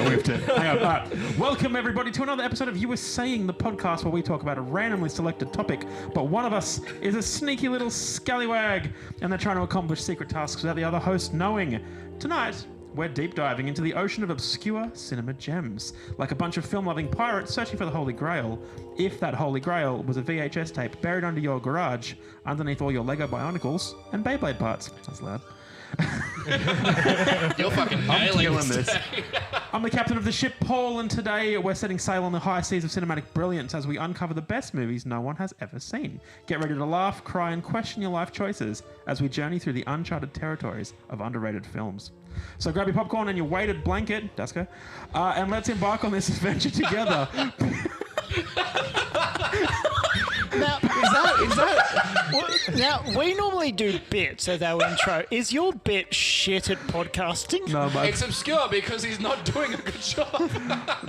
whiffed it. Hang on. All right. Welcome, everybody, to another episode of You Were Saying, the podcast where we talk about a randomly selected topic, but one of us is a sneaky little scallywag, and they're trying to accomplish secret tasks without the other host knowing. Tonight, we're deep diving into the ocean of obscure cinema gems, like a bunch of film-loving pirates searching for the Holy Grail. If that Holy Grail was a VHS tape buried under your garage, underneath all your Lego Bionicles and Beyblade parts. That's loud. You're fucking nailing this. I'm the captain of the ship, Paul, and today we're setting sail on the high seas of cinematic brilliance as we uncover the best movies no one has ever seen. Get ready to laugh, cry, and question your life choices as we journey through the uncharted territories of underrated films. So grab your popcorn and your weighted blanket, Daska, and let's embark on this adventure together. Now, we normally do bits as our intro. Is your bit shit at podcasting? No, It's obscure because he's not doing a good job.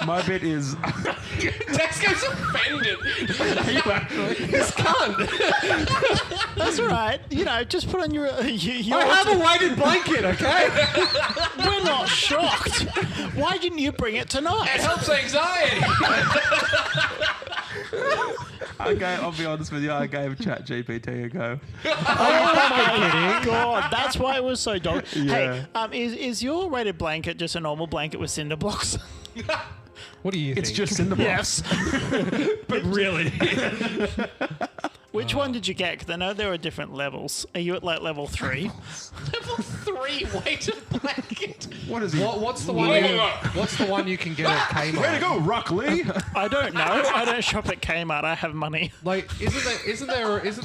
my bit is... Dasko's offended. Are you actually? He's cunt. That's all right. You know, just put on your... I have a weighted blanket, okay? We're not shocked. Why didn't you bring it tonight? It helps anxiety. Okay, I'll be honest with you. I gave ChatGPT a go. Oh my god, that's why it was so dog. Yeah. Hey, is your weighted blanket just a normal blanket with cinder blocks? What do you think? It's just cinder blocks. Yes. But really. Which one did you get? Because I know there are different levels. Are you at like level 3? Level 3 weighted blanket. What is he? What's the one? What's the one you can get at Kmart? Way to go, Rock Lee! I don't know. I don't shop at Kmart. I have money. Like, isn't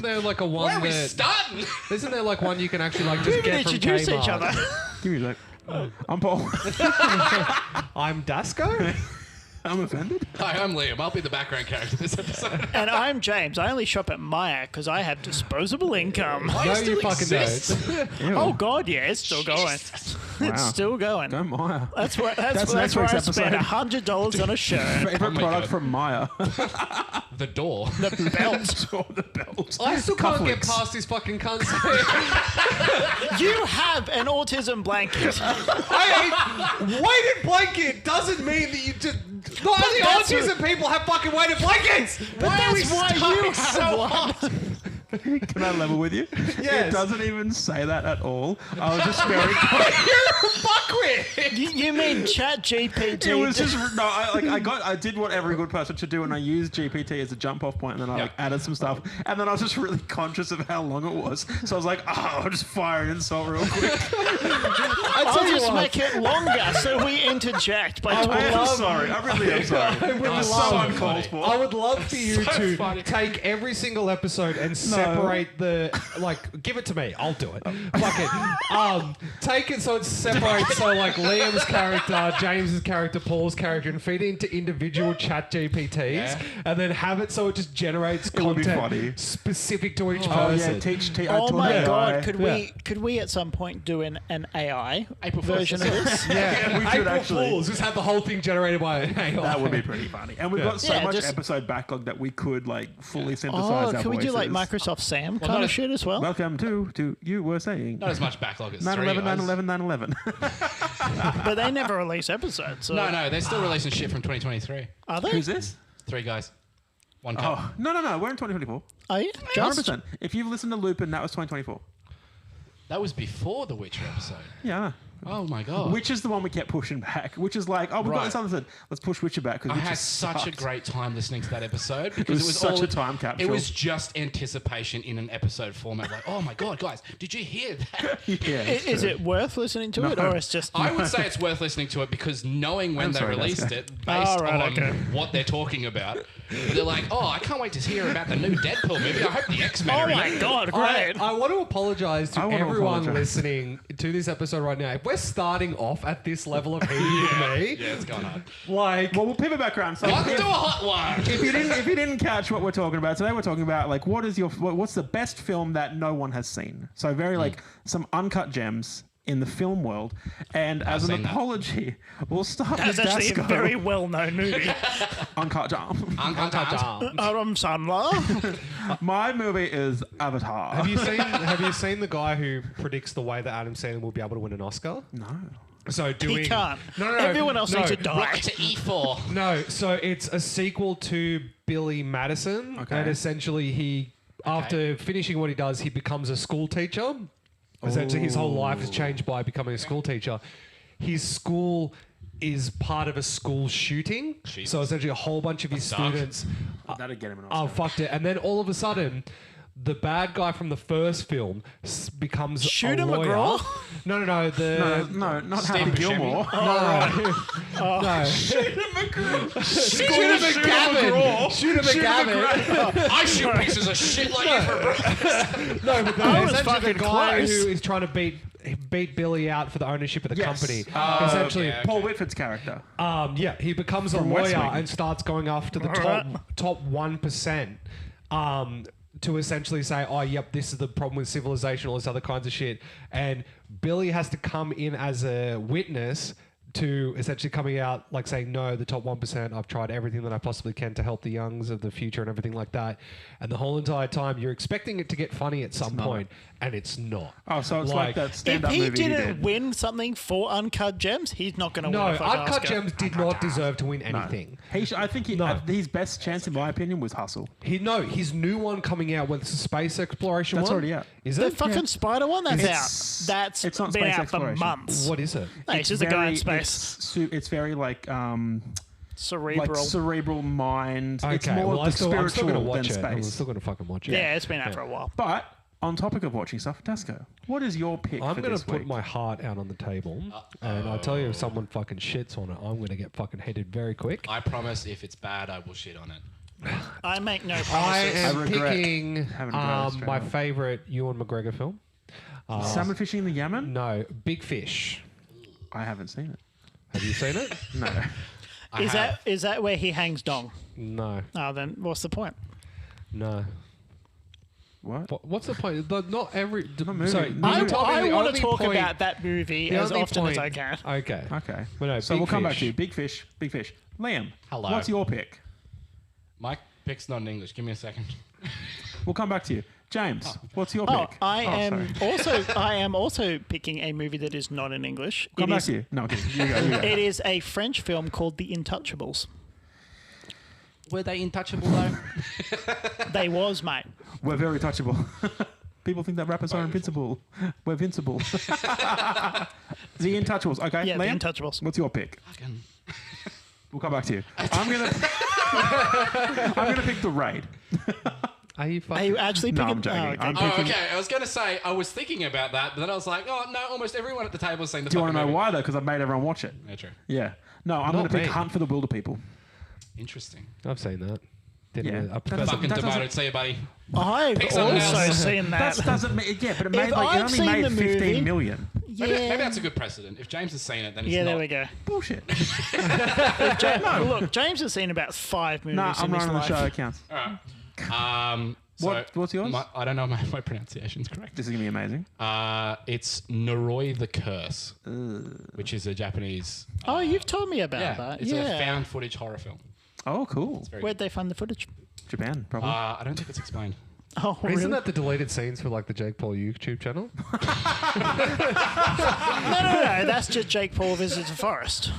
there like a one Where are we that? starting? Isn't there like one you can actually like We just haven't get from introduced Kmart? each other. Give me a sec. I'm Paul. I'm Dasko. I'm offended. Hi, I'm Liam. I'll be the background character this episode. And I'm James. I only shop at Maya because I have disposable income. Why No, still you fucking exist? don't. Ew. Oh God, yeah, it's still going. Wow. It's still going. Don't Maya. That's where That's that's next where I week's spent episode. $100 on a shirt. Favorite Oh my product God. from Maya. The door. The belt. Or the belt. I still can't get Cufflinks. past this fucking cunt. You have an autism blanket. Weighted blanket doesn't mean that you just. Not only that's autism people have fucking weighted blankets. Why are we you have so one? hard? Can I level with you? Yes. It doesn't even say that at all. I was just very... Fuckwit. You mean ChatGPT? It was just no. I did what every good person should do, and I used GPT as a jump off point, and then I added some stuff, and then I was just really conscious of how long it was, so I was like, I'll just fire an insult real quick. I'll just make it longer so we interject by I talking. am sorry. I really am sorry. I would It's love- so uncalled for. I would love for you to funny. take every single episode and separate the give it to me. I'll do it. Fuck it. Take it so it's separated. So like Liam's character, James's character, Paul's character, and feed it into individual chat GPTs, and then have it so it just generates would be content funny. specific to each Oh person. yeah, teach. I Oh taught my AI. God! Could we at some point do an AI April Fool's. version of this? Yeah, we should April actually. Fools. Just have the whole thing generated by AI. That would be pretty funny. And we've got so Yeah, much just- episode backlog that we could like fully synthesize Oh, our can we do like voices. Microsoft Sam kind not of as- shit as well? Welcome to You Were Saying. Not as much backlog as 9/11, 3 9/11, 9/11. But they never release episodes. So. No, they're still releasing shit from 2023. Are they? Who's this? 3 guys. 1 cup. Oh, no. We're in 2024. Are you? 100%. If you've listened to Lupin, that was 2024. That was before the Witcher episode. Yeah, I know. Oh my God. Which is the one we kept pushing back. Which is like, we've got Right. this other thing. Let's push Witcher back. I Witcher had such a sucked. great time listening to that episode because was such a time capsule. It was just anticipation in an episode format. Like, oh my God, guys, did you hear that? Yeah, Is it worth listening to it, or it's just? I would say it's worth listening to it because knowing when I'm they sorry, released Dasko. it, based Oh, right, on okay. what they're talking about, they're like, oh, I can't wait to hear about the new Deadpool movie. I hope the X-Men Oh are in my it. God! Great. I want to apologise to I want to everyone apologise. listening to this episode right now. If we're starting off at this level of heating with me, Yeah, it's gone hard. like, Well, we'll pivot back around. So Let's do a hot one. if you didn't catch what we're talking about today, we're talking about like what's the best film that no one has seen. So very like some uncut gems in the film world. And as an seen that. apology, we'll start That's with actually a Dasko. very well-known movie. Uncut Gem. Adam Sandler. My movie is Avatar. have you seen the guy who predicts the way that Adam Sandler will be able to win an Oscar? No. So doing He can't. No. Everyone else needs to die. Rock to E4. No, so it's a sequel to Billy Madison, Okay. and essentially he, after finishing what he does, he becomes a school teacher. Essentially, his whole life is changed by becoming a school teacher. His school is part of a school shooting, Jesus. so essentially a whole bunch of his dark. students That'd get him an Oh, Oscar. fucked it. And then all of a sudden, the bad guy from the first film becomes Shooter a lawyer. McGraw? No. No, not Happy Buscemi. Gilmore. No. Shooter McGraw. Shooter McGavin. Shooter McGavin. I shoot pieces of shit like you for breakfast. No, but I was essentially the fucking guy close. who is trying to beat Billy out for the ownership of the Yes. company. Oh, essentially, yeah. Paul Whitford's character. he becomes a From West lawyer Wing. and starts going after the top 1%. To essentially say, oh, yep, this is the problem with civilization, all this other kinds of shit. And Billy has to come in as a witness to essentially coming out, like saying, no, the top 1%, I've tried everything that I possibly can to help the youngs of the future and everything like that. And the whole entire time, you're expecting it to get funny at some point, and it's not. Oh, so it's like that If stand-up he movie he didn't did. win something for Uncut Gems, he's not going to No, win a fucking Uncut Oscar. Gems did not deserve to win anything. I think his best chance, in my opinion, was Hustle. His new one coming out, whether it's a space exploration That's one. already out. Is The it? fucking spider one that's It's- out. That's it's not been space out exploration. for months. What is it? No, it's just a guy in space. It's very like Cerebral. cerebral mind. It's Okay, more well, I'm still going to spiritual watch than it. I'm space. still going to fucking watch it. yeah, it's been out for a while. But on topic of watching stuff, Dasco, what is your pick I'm for going this to put week? my heart out on the table, and I tell you, if someone fucking shits on it, I'm going to get fucking headed very quick. I promise if it's bad, I will shit on it. I make no I promises. am regret picking having to go straight my up. favourite Ewan McGregor film. Salmon fishing in the Yemen? No, Big Fish. I haven't seen it. Have you seen it? No. Is that where he hangs dong? No, Oh, then what's the point? no. What? What's the point? Not every. movie. Sorry, No, I you told me want to talk about that movie the as only often as I point- can. Okay. Okay. But no, So Big we'll come back Fish. to you. Big fish. Big fish. Liam. Hello. What's your pick? My pick's not in English. Give me a second. We'll come back to you. James, what's your Oh, pick? I sorry. am also picking a movie that is not in English. Come It back is- to you. No, okay, you go. You go. It is a French film called The Intouchables. Were they intouchable though? They was, mate. We're very touchable. People think that rappers are invincible. We're invincible. The Intouchables. Okay, Yeah, The Liam, Intouchables. what's your pick? Fucking. We'll come back to you. I'm gonna pick The Raid. Are you Are fucking? you actually No, picking? I'm joking. Oh, okay. I'm Oh, picking. okay. I was going to say, I was thinking about that, but then I was like, oh, no, almost everyone at the table is saying the Do you fucking want to know movie. why though? Because I've made everyone watch it. Yeah, true. Yeah. No, I'm Not going to pick me. Hunt for the Wilder People. Interesting. I've seen that. Didn't Yeah. really- I That prefer doesn't- Fucking that doesn't- demoted. See you, buddy. I've Pick something also else. seen that. That doesn't mean, yeah, but it made If like, it I'd only seen made the movie- 15 million. Maybe, yeah. maybe that's a good precedent. If James has seen it, then it's Yeah, not. there we go. Bullshit. Look, James has seen about 5 movies Nah, I'm in his running the life. show. It counts. All right. What's yours? I don't know my pronunciation's correct. This is gonna be amazing. It's Noroi the Curse, which is a Japanese. Oh, you've told me about Yeah, that. it's yeah. a found footage horror film. Oh, cool. Very Where'd they find the footage? Japan, probably. I don't think it's explained. Oh, really? Isn't that the deleted scenes for like the Jake Paul YouTube channel? No. That's just Jake Paul visits a forest.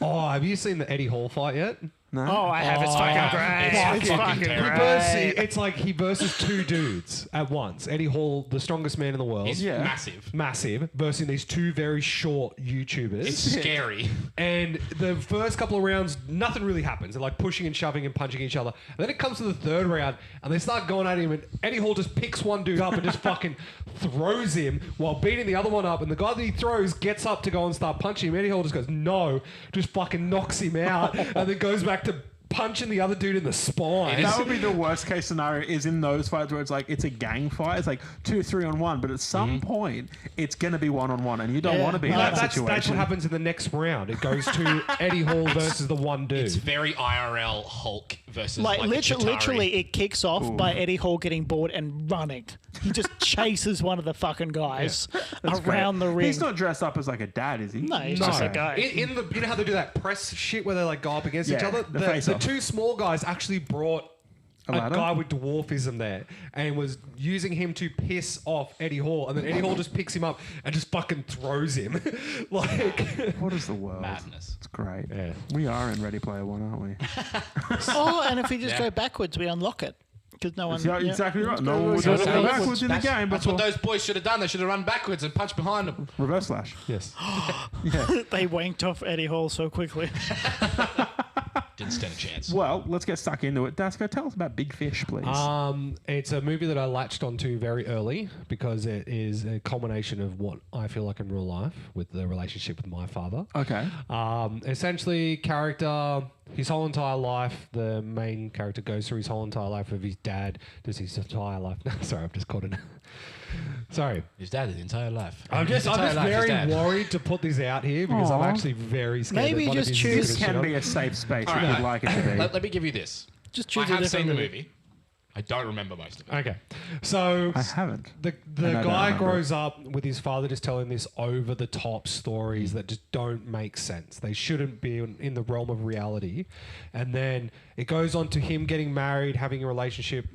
Oh, have you seen the Eddie Hall fight yet? no. Oh, I have. It's fucking great. It's It's fucking fucking terrible. great. It's like he versus two dudes at once. Eddie Hall, the strongest man in the world, It's Yeah. massive. massive, versus these two very short YouTubers. It's scary. And the first couple of rounds, nothing really happens. They're like pushing and shoving and punching each other. And then it comes to the third round, and they start going at him, and Eddie Hall just picks one dude up and just fucking throws him while beating the other one up. And the guy that he throws gets up to go and start punching him. Eddie Hall just goes, no, just fucking knocks him out, and then goes back to punching the other dude in the spine. That would be the worst case scenario is in those fights where it's like it's a gang fight. It's like 2, 3 on 1, but at some point it's gonna be 1-on-1, and you don't Yeah. want to be in No, that That's situation. what happens in the next round. It goes to Eddie Hall versus the one dude. It's very IRL Hulk versus Like, like a Chitauri. literally, it kicks off by Eddie Hall getting bored and running. He just chases one of the fucking guys around the ring. He's not dressed up as like a dad, is he? No, he's just a guy. In the, you know how they do that press shit where they like go up against each Yeah, other? the The face-off. two small guys actually brought A a ladder? guy with dwarfism there and was using him to piss off Eddie Hall, and then Eddie Hall just picks him up and just fucking throws him. Like, What is the world? Madness. It's great. Yeah. We are in Ready Player One, aren't we? Oh, and if we just Yeah. go backwards, we unlock it. Because no one. Yeah, exactly right. No one would So go that's- backwards in the game That's what before. those boys should have done. They should have run backwards and punched behind them. Reverse slash. yes. They wanked off Eddie Hall so quickly. Didn't stand a chance. Well, let's get stuck into it. Dasko, tell us about Big Fish, please. It's a movie that I latched onto very early because it is a culmination of what I feel like in real life with the relationship with my father. Okay. Essentially, character, his whole entire life, the main character goes through his whole entire life of his dad, does his entire life. Sorry, I've just caught it. Sorry. His dad his entire life. I'm just very worried to put this out here because I'm Aw. actually very scared. Maybe that one of just these is choose- gonna This shit can on. be a safe space All if right. you'd like it to be. Let me give you this. Just I choose a have different seen the movie. movie. I don't remember most of it. Okay. So I haven't. the And I don't guy remember. grows up with his father just telling this over the top stories that just don't make sense. They shouldn't be in the realm of reality. And then it goes on to him getting married, having a relationship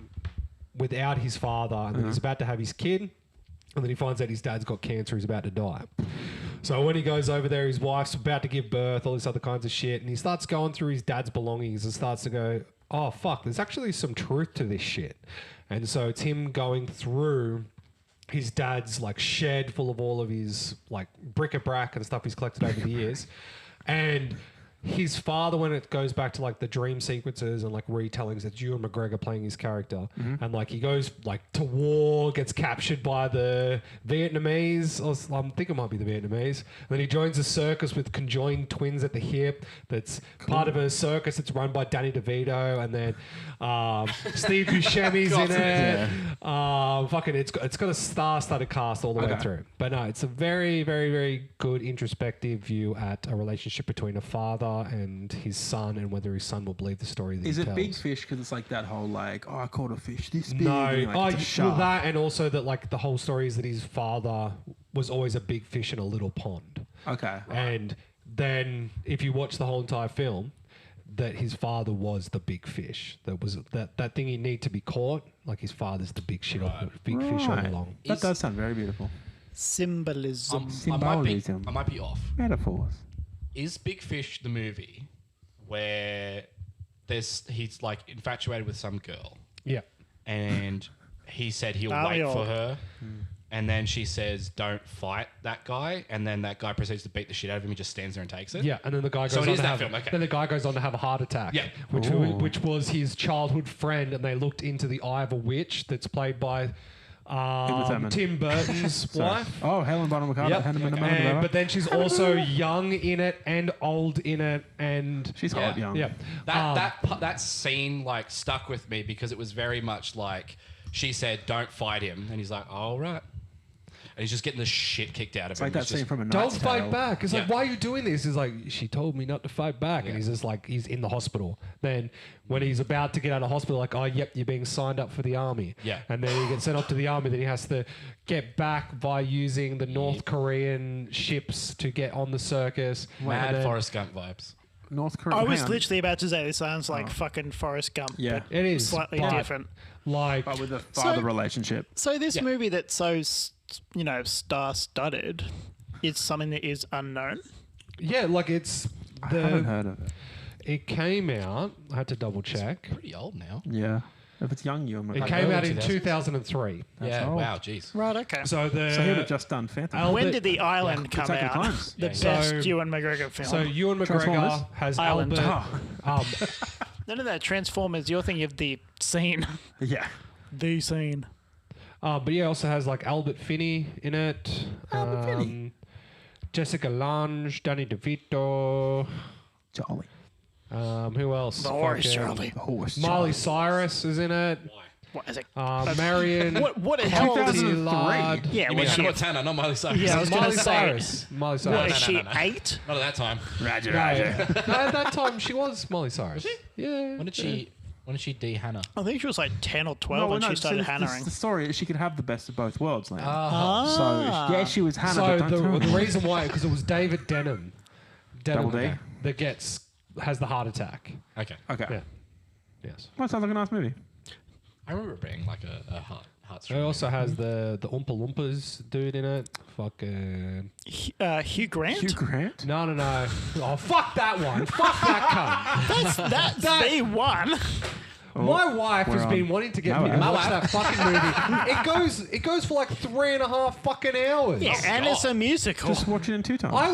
without his father, and then he's about to have his kid. And then he finds out his dad's got cancer, he's about to die. So when he goes over there, his wife's about to give birth, all this other kinds of shit, and he starts going through his dad's belongings and starts to go, oh, fuck, there's actually some truth to this shit. And so it's him going through his dad's like shed full of all of his like bric-a-brac and stuff he's collected over the years. And his father, when it goes back to like the dream sequences and like retellings, it's Ewan McGregor playing his character, and like he goes like to war, gets captured by the Vietnamese, or I think it might be the Vietnamese. And then he joins a circus with conjoined twins at the hip. That's part of a circus that's run by Danny DeVito, and then Steve Buscemi's in it. Fucking, it's got a star-studded cast all the way Okay. through. But no, it's a very, very, very good introspective view at a relationship between a father and his son, and whether his son will believe the story that Is he it tells. Big Fish because it's like that whole like, oh, I caught a fish this big. No, and you're like, it's a shark. that, and also that like the whole story is that his father was always a big fish in a little pond, Okay. and then if you watch the whole entire film, that his father was the big fish. That was that thing he need to be caught. Like his father's the big shit, big fish all Right. along. That Is- does sound very beautiful. Symbolism. Symbolism. I might be off. Metaphors. Is Big Fish the movie where he's like infatuated with some girl Yeah. and he said he'll Army wait for old. her, and then she says don't fight that guy, and then that guy proceeds to beat the shit out of him. He just stands there and takes it. Yeah, and then the guy goes So it on is to that have film, okay. then the guy goes on to have a heart attack. Yeah. which was his childhood friend, and they looked into the eye of a witch that's played by Thurman. Tim Burton's wife. Oh, Helen Bonham Carter. Yep. Hannah Montana. But then she's also young in it and old in it, and She's Yeah. hot young. yeah, That scene like stuck with me because it was very much like she said don't fight him, and he's like all right, and he's just getting the shit kicked out of It's him. like that It's just- scene from A don't Knight's fight Tale. back. It's like, Yeah. why are you doing this? He's like, she told me not to fight back. And he's just like, he's in the hospital. Then when he's about to get out of hospital, like, oh, yep, you're being signed up for the army. Yeah. And then he gets sent off to the army. Then he has to get back by using the North Korean ships to get on the circus. Mad And then- Forrest Gump vibes. North Korea. I was hang on. literally about to say this sounds like fucking Forrest Gump. Yeah. but It is, slightly but- different. Like, But with a father relationship. So this Yeah. movie that's so star-studded is something that is unknown. yeah, like it's I haven't heard of it. it came out. I had to double check. Pretty old now. Yeah. If it's young, you're It Like came early out in 2000s. 2003. Yeah. old. Wow. Jeez. Right. Okay. So the So he would have just done Phantom. Albert- When did The Island come Attack of out? Clones. The Yeah, yeah. best So- Ewan McGregor film. So Ewan McGregor Transformers? has Island. Albert. No, Transformers. You're thinking of the scene. Yeah. The scene. But yeah, also has like Albert Finney in it. Albert Finney. Jessica Lange, Danny DeVito. Jolly. Who else? The horse, Fucking- Charlie. The horse. Miley Cyrus is in it. What is it? Marion. What how old is he? 2003. Yeah, You mean was she? Hannah Montana, not Miley Cyrus? Yeah, I was gonna Miley say. Cyrus. Miley What Cyrus. is she? no. 8? Not at that time. Roger, No, Roger. no, at that time she was Miley Cyrus. Yeah. When did she de Hannah? I think she was like 10 or 12 when she started Hannahing. The story is she could have the best of both worlds, Liam. Oh. So, yeah, she was Hannah, So but don't tell the me. reason why, because it was David Denham. Double D? okay, that has the heart attack. Okay. Okay. Yeah. Yes. Well, sounds like a nice movie. I remember it being like a heartstring. It also has the Oompa Loompas dude in it. Fucking Hugh Grant? Hugh Grant? no. Oh, fuck that one. Fuck that cunt. That's the one. My wife has we're been on. wanting to get me to My watch that fucking movie. It goes for like 3.5 fucking hours. Yeah, and it's a musical. Just watch it in 2 times. I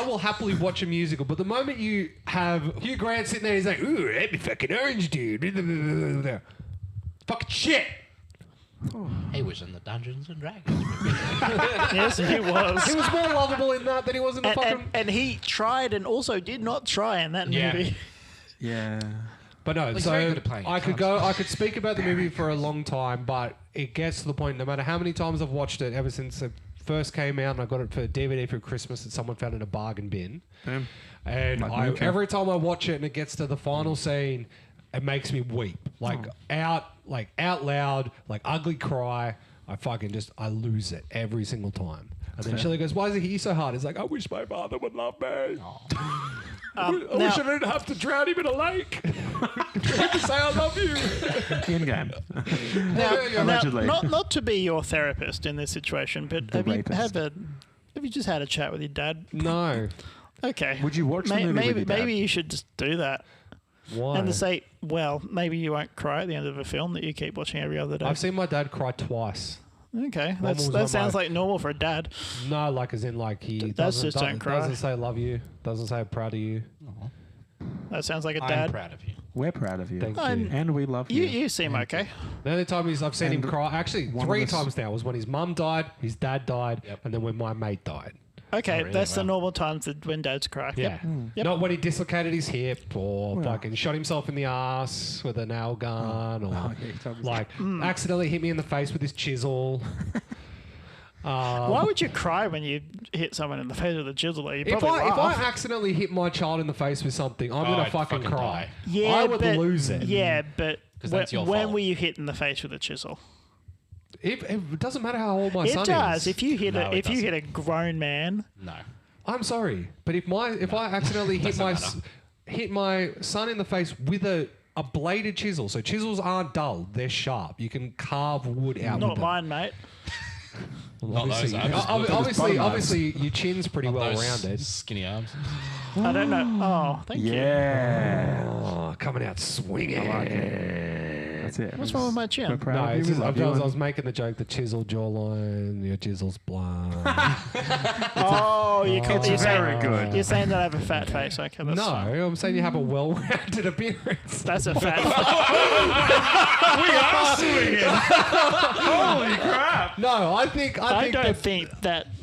will happily watch a musical, but the moment you have Hugh Grant sitting there, he's like, ooh, that'd be fucking orange, dude. Fucking shit. He was in the Dungeons and Dragons movie. Yes, he was. He was more lovable in that than he was in the fucking... And he tried and also did not try in that Yeah. movie. Yeah. But no, He's so very good at playing I cunts. could speak about the movie for a long time, but it gets to the point, no matter how many times I've watched it, ever since it first came out, and I got it for DVD for Christmas that someone found in a bargain bin. Boom. And Like me too. every time I watch it and it gets to the final scene, it makes me weep. Out loud, like ugly cry. I lose it every single time. And then Shelley goes, why does it hit you so hard? It's like, I wish my father would love me. I wish I didn't have to drown him in a lake. To say I love you. In game. Now, Allegedly. not to be your therapist in this situation, but have rapist. you just had a chat with your dad? No. Okay. Would you watch the movie with maybe your dad? maybe you should just do that. Why? And to say, well, maybe you won't cry at the end of a film that you keep watching every other day. I've seen my dad cry twice. Okay, was that on sounds my- like normal for a dad. No, like as in like he Dads doesn't, just don't cry. doesn't say love you, doesn't say I'm proud of you. That sounds like a I'm dad. proud of you. We're proud of you. Thank I'm- you. And we love you. You seem okay. The only time I've seen him And cry, actually one 3 of us- times now, was when his mum died, his dad died, Yep. and then when my mate died. Okay, really? that's the Wow. normal times that when dads cry. Yeah. Yep. Not when he dislocated his hip or Well. fucking shot himself in the ass with a nail gun or Oh, yeah, you told me like accidentally hit me in the face with his chisel. Why would you cry when you hit someone in the face with a chisel? You If probably I laugh. accidentally hit my child in the face with something, I'm gonna I'd fucking fucking cry. die. Yeah, I would but, lose it. Yeah, but 'Cause that's your when fault. were you hit in the face with a chisel? It doesn't matter how old my son It does. is. If you hit No, it if you hit a grown man, No. I'm sorry, but if I accidentally hit my son in the face with a bladed chisel, so chisels aren't dull, they're sharp. You can carve wood out not with them. mine, mate. Not those arms. Obviously, your chin's pretty well Those rounded. skinny arms. I don't know. Oh, thank you. Yeah. Oh, coming out swinging. That's it. What's wrong with my We're chin? proud No, of you. it's We just, love I you. was making the joke, the chisel jawline, your chisel's blind. Oh, you're It's very good. You're saying that I have a fat face. Okay, that's No, fine. I'm saying you have a well-rounded appearance. That's a fat. Holy crap. No, I think I don't that, think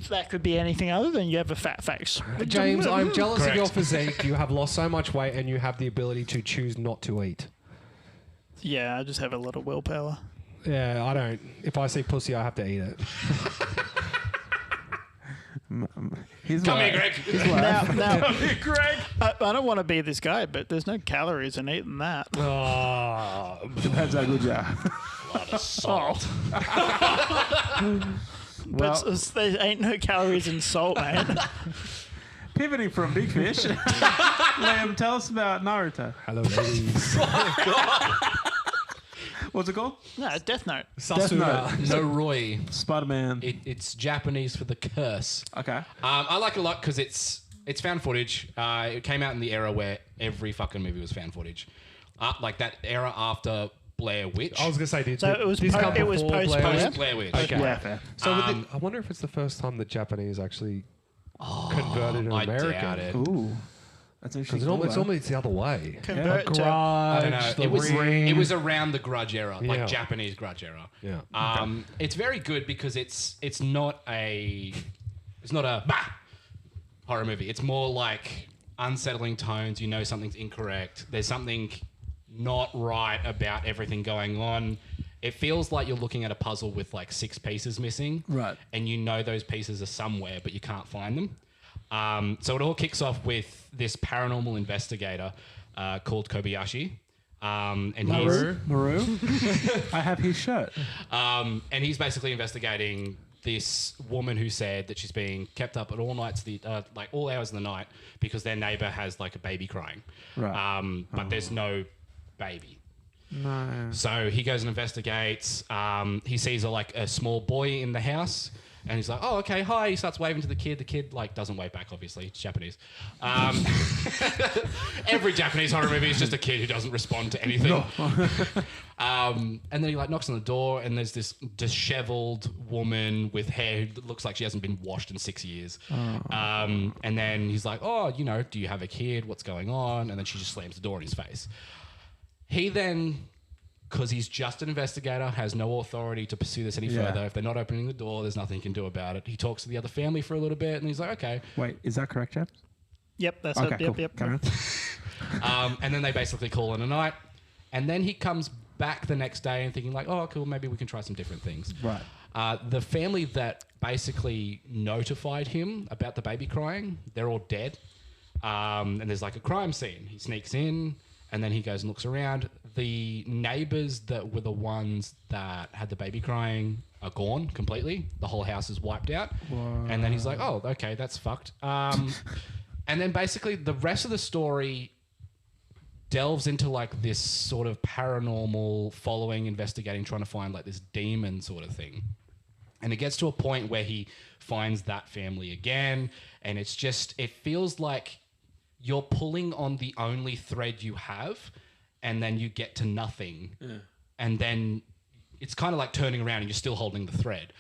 that could be anything other than you have a fat face. James, I'm jealous of your Correct. physique. You have lost so much weight, and you have the ability to choose not to eat. Yeah, I just have a lot of willpower. Yeah, I don't. If I see pussy, I have to eat it. Here's Come why- here, Greg. Now, Greg. I don't want to be this guy, but there's no calories in eating that. Oh, Depends how good you are. A lot of salt. But Well, there ain't no calories in salt, mate. pivoting from Big Fish, Liam, tell us about Naruto. hello, ladies. What's it called? No, Death Note. Sasuna. No Roy. Spider-Man. It's Japanese for the curse. Okay. I like it a lot because it's found footage. It came out in the era where every fucking movie was found footage. Like that era after Blair Witch. I was gonna say, did So it was this come it was before post- Blair post- Witch? Post Blair Witch. Okay. Yeah, fair. So I wonder if it's the first time that Japanese actually converted an I American. doubt it. Ooh. That's interesting. Because normally it's the other way. Convert The to- I don't know. Grudge, the It was Ring. around the Grudge era, like Yeah. Japanese Grudge era. Yeah. It's very good because it's not a bah horror movie. It's more like unsettling tones. You know something's incorrect. There's something not right about everything going on. It feels like you're looking at a puzzle with like 6 pieces missing. Right. And you know those pieces are somewhere, but you can't find them. So it all kicks off with this paranormal investigator called Kobayashi. And Maru. I have his shirt. and he's basically investigating this woman who said that she's being kept up at all nights, like all hours of the night, because their neighbor has like a baby crying. Right. But there's no baby. No. So he goes and investigates. He sees a small boy in the house. And he's like, oh, okay, hi. He starts waving to the kid. The kid, doesn't wave back, obviously. It's Japanese. Every Japanese horror movie is just a kid who doesn't respond to anything. And then he, knocks on the door, and there's this disheveled woman with hair that looks like she hasn't been washed in 6 years. And then he's like, oh, do you have a kid? What's going on? And then she just slams the door in his face. He then... because he's just an investigator, has no authority to pursue this any further. If they're not opening the door, there's nothing he can do about it. He talks to the other family for a little bit, and he's like, okay. Wait, is that correct, James? Yep, that's Okay, it. Yep, cool. yep. Carry on. And then they basically call it a night. And then he comes back the next day and thinking oh, cool, maybe we can try some different things. Right. The family that basically notified him about the baby crying, they're all dead. And there's a crime scene. He sneaks in, and then he goes and looks around. The neighbors that were the ones that had the baby crying are gone completely. The whole house is wiped out. Whoa. And then he's like, oh, okay, that's fucked. And then basically the rest of the story delves into this sort of paranormal following, investigating, trying to find this demon sort of thing. And it gets to a point where he finds that family again. And it feels like you're pulling on the only thread you have, and then you get to nothing. Yeah. And then it's kind of like turning around and you're still holding the thread,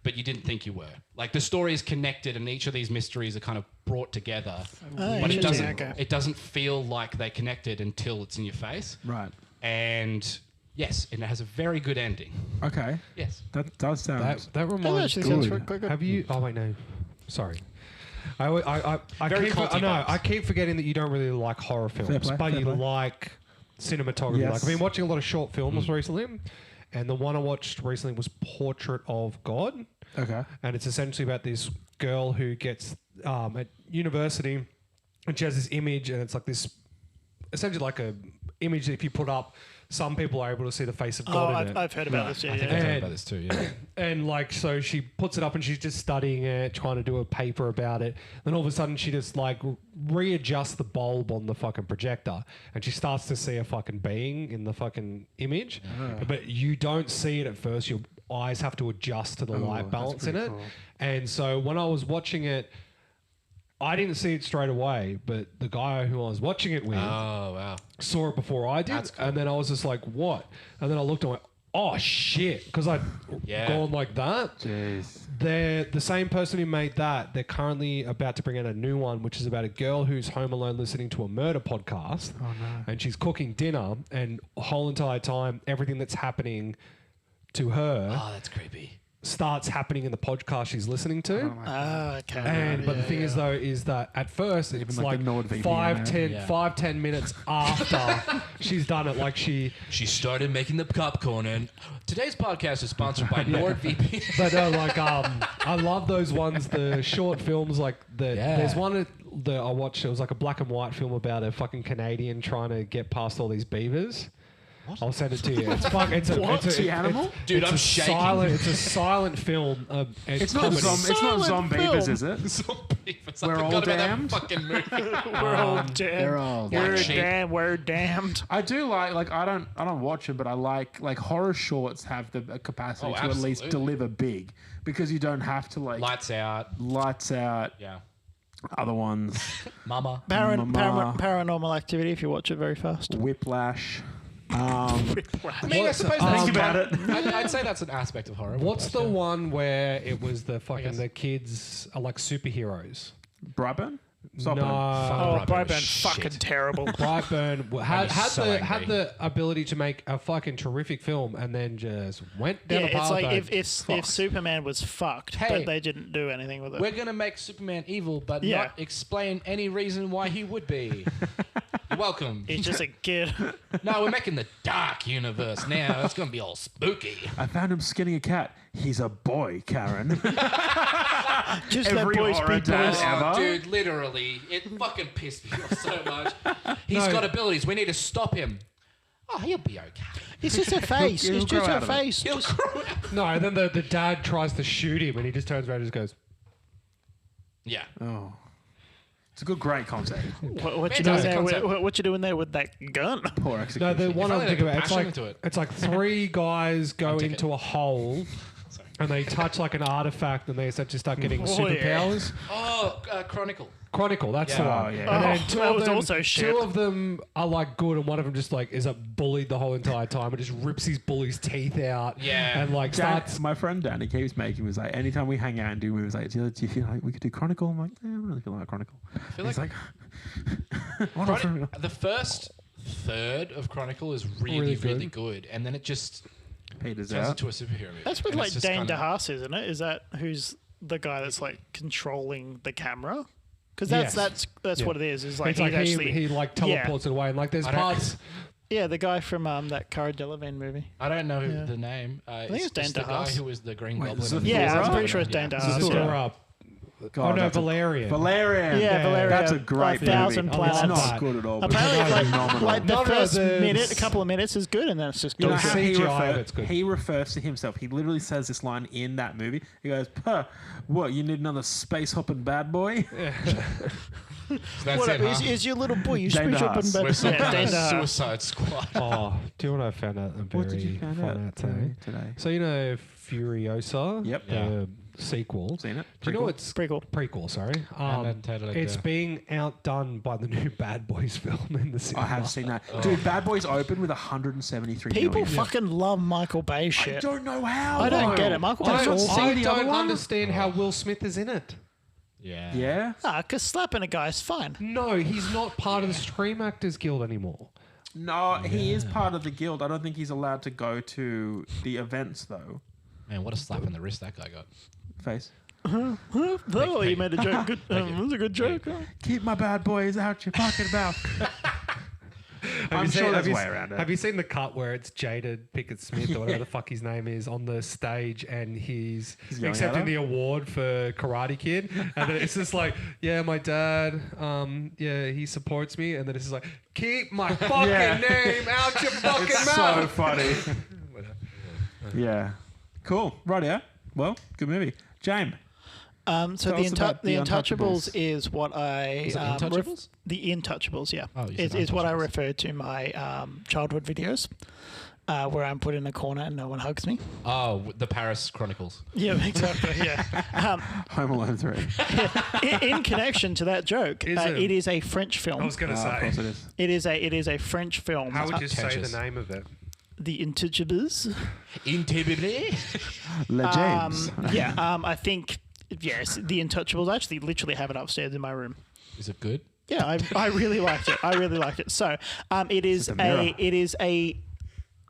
but you didn't think you were. The story is connected, and each of these mysteries are kind of brought together, but it doesn't feel like they're connected until it's in your face. Right. And yes, and it has a very good ending. Okay. Yes. That does sound... That reminds sounds me. quite good. Have you... Oh, wait, no. Sorry. I Very keep, culty vibes. I keep forgetting that you don't really like horror films, but you like cinematography. Yes. I've been watching a lot of short films recently, and the one I watched recently was Portrait of God. Okay. And it's essentially about this girl who gets at university, and she has this image, and it's this essentially a image that if you put up, some people are able to see the face of God in it. I've heard about this. I think I've heard about this too, yeah. And so she puts it up and she's just studying it, trying to do a paper about it. Then all of a sudden she just readjusts the bulb on the fucking projector, and she starts to see a fucking being in the fucking image. Oh. But you don't see it at first. Your eyes have to adjust to the light balance in it. Cool. And so when I was watching it, I didn't see it straight away, but the guy who I was watching it with saw it before I did. That's cool. And then I was just like, what? And then I looked and went, oh, shit. Because I'd gone like that. Jeez. They're the same person who made that. They're currently about to bring out a new one, which is about a girl who's home alone listening to a murder podcast. Oh, no. And she's cooking dinner, and the whole entire time, everything that's happening to her... Oh, that's creepy. starts happening in the podcast she's listening to. Okay. And but the thing is though is that at first it's the NordVPN, 5-10 minutes after she's done it, she started making the popcorn. And today's podcast is sponsored by NordVPN. But I love those ones, the short films there's one that I watched. It was a black and white film about a fucking Canadian trying to get past all these beavers. What? I'll send it to you. It's the animal? Dude, I'm shaking. It's a silent film. It's not zombies, is it? Zombies. We're all damned. Fucking movie. We're all damned. We're damned. I do like I don't watch it, but I like horror shorts have the capacity to at least deliver big, because you don't have to Lights Out. Yeah. Other ones. Mama. Paranormal Activity, if you watch it very fast. Whiplash. I mean, I suppose think about it. I'd say that's an aspect of horror. What's the one where it was the kids are like superheroes? Brightburn? Brightburn, fucking terrible. Brightburn had the ability to make a fucking terrific film, and then just went down the path. It's if Superman was fucked, but they didn't do anything with it. We're gonna make Superman evil, but not explain any reason why he would be. You're welcome. He's just a kid. No, we're making the dark universe now. It's gonna be all spooky. I found him skinning a cat. He's a boy, Karen. Just let boys be boys. Dude, literally, it fucking pissed me off so much. He's got abilities. We need to stop him. Oh, he'll be okay. It's just a face. It's just a face. No, and then the dad tries to shoot him, and he just turns around and just goes, yeah. Oh. It's a good, great concept. What you doing Fantastic there? concept. What you doing there with that gun? Poor No, execution. the one If I'm only they thinking put about, it's passion like into it. it's like 3 guys go take it. into a hole and they touch like an artifact and they essentially start getting Oh, superpowers. Oh, Chronicle. Chronicle, that's the Yeah. one. Oh, yeah. And then Oh, two that of was them, also shit. 2 of them are like good, and one of them just like is bullied the whole entire time and just rips his bully's teeth out. Yeah. and like starts. My friend Dan, he keeps making was like, anytime we hang out and do movies, like, do you feel like we could do Chronicle? I'm like, I don't really feel like Chronicle. feel He's like- like, The first third of Chronicle is really, Really really good. good, and then it just Peters turns out. into a superhero movie. That's with And like it's just Dane kinda- DeHaas, isn't it? Is that who's the guy that's like controlling the camera? Because Yes. that's Yeah. what it is. Is like It's like actually he like teleports it away, and like there's I don't- parts. yeah, the guy from that Cara Delevingne movie. I don't know Yeah. the name. think it's Dan the guy DeHaas. who was the Green Wait, Goblin. Zathura? Yeah, I'm Zathura? pretty sure it's Dan DeHaas. Zathura Yeah. up. God, Oh no, that's a- Valerian. Valerian. Yeah, Valeria. That's a great Thousand movie. Planets. It's not that. good at all. but Apparently, it's phenomenal. like the No, no, first the- a couple of minutes is good, and then it's just You know dog how shit. he, CGI of it's good. he refers to himself. He literally says this line in that movie. He goes, "Huh, what? You need another space hopping bad boy?" So that's What it, huh? is your little boy? You Dane speak up DeHaas. and We're some yeah, kind Dane of DeHaas. Suicide Squad. Oh, do you know what I found out? What did you find out today? So you know Furiosa, Yep. the sequel. Seen it? Do you know Prequel? it's Prequel. prequel? Sorry, haven't totally it's do. being outdone by the new Bad Boys film in the cinema. I have seen that. Dude, Bad Boys opened with 173 People million. fucking love Michael Bay I shit. don't know how. I don't though. get it. Michael I Bay's don't awesome. see I the other don't one. understand how Will Smith is in it. Yeah. Yeah. Because slapping a guy's fine. No, he's not part of the Scream Actors Guild anymore. No, he is part of the guild. I don't think he's allowed to go to the events though. Man, what a slap in the wrist that guy got. Face. Oh, Thank- you made a joke. Good. Thank you. That was a good joke. Keep my bad boys out your fucking mouth. I'm sure there's a way around it. Have you seen the cut where it's Jada Pickett Smith or whatever the fuck his name is on the stage and he's yelling at accepting her? the award for Karate Kid and then it's just like, yeah, my dad, yeah, he supports me, and then it's just like, keep my fucking Yeah. name out your fucking It's so mouth. funny. Yeah. Cool. Right, yeah. Well, good movie. James. So Tell us about the The Untouchables Untouchables. is what I Was it Untouchables? the Intouchables, yeah, Oh, you is said what I Untouchables. refer to my childhood videos, where I'm put in a corner and no one hugs me. Oh, the Paris Chronicles. Yeah, exactly. Yeah. Home Alone 3. In connection to that joke, it is a French film. I was going to Of say, course it is. It is a French film. how would you say Pretentious. the name of it? The Intouchables. Intimidating. Le James. Yeah. I think yes, The Intouchables. I actually literally have it upstairs in my room. Is it good? Yeah, I really liked it. I really liked it. So, it is a mirror.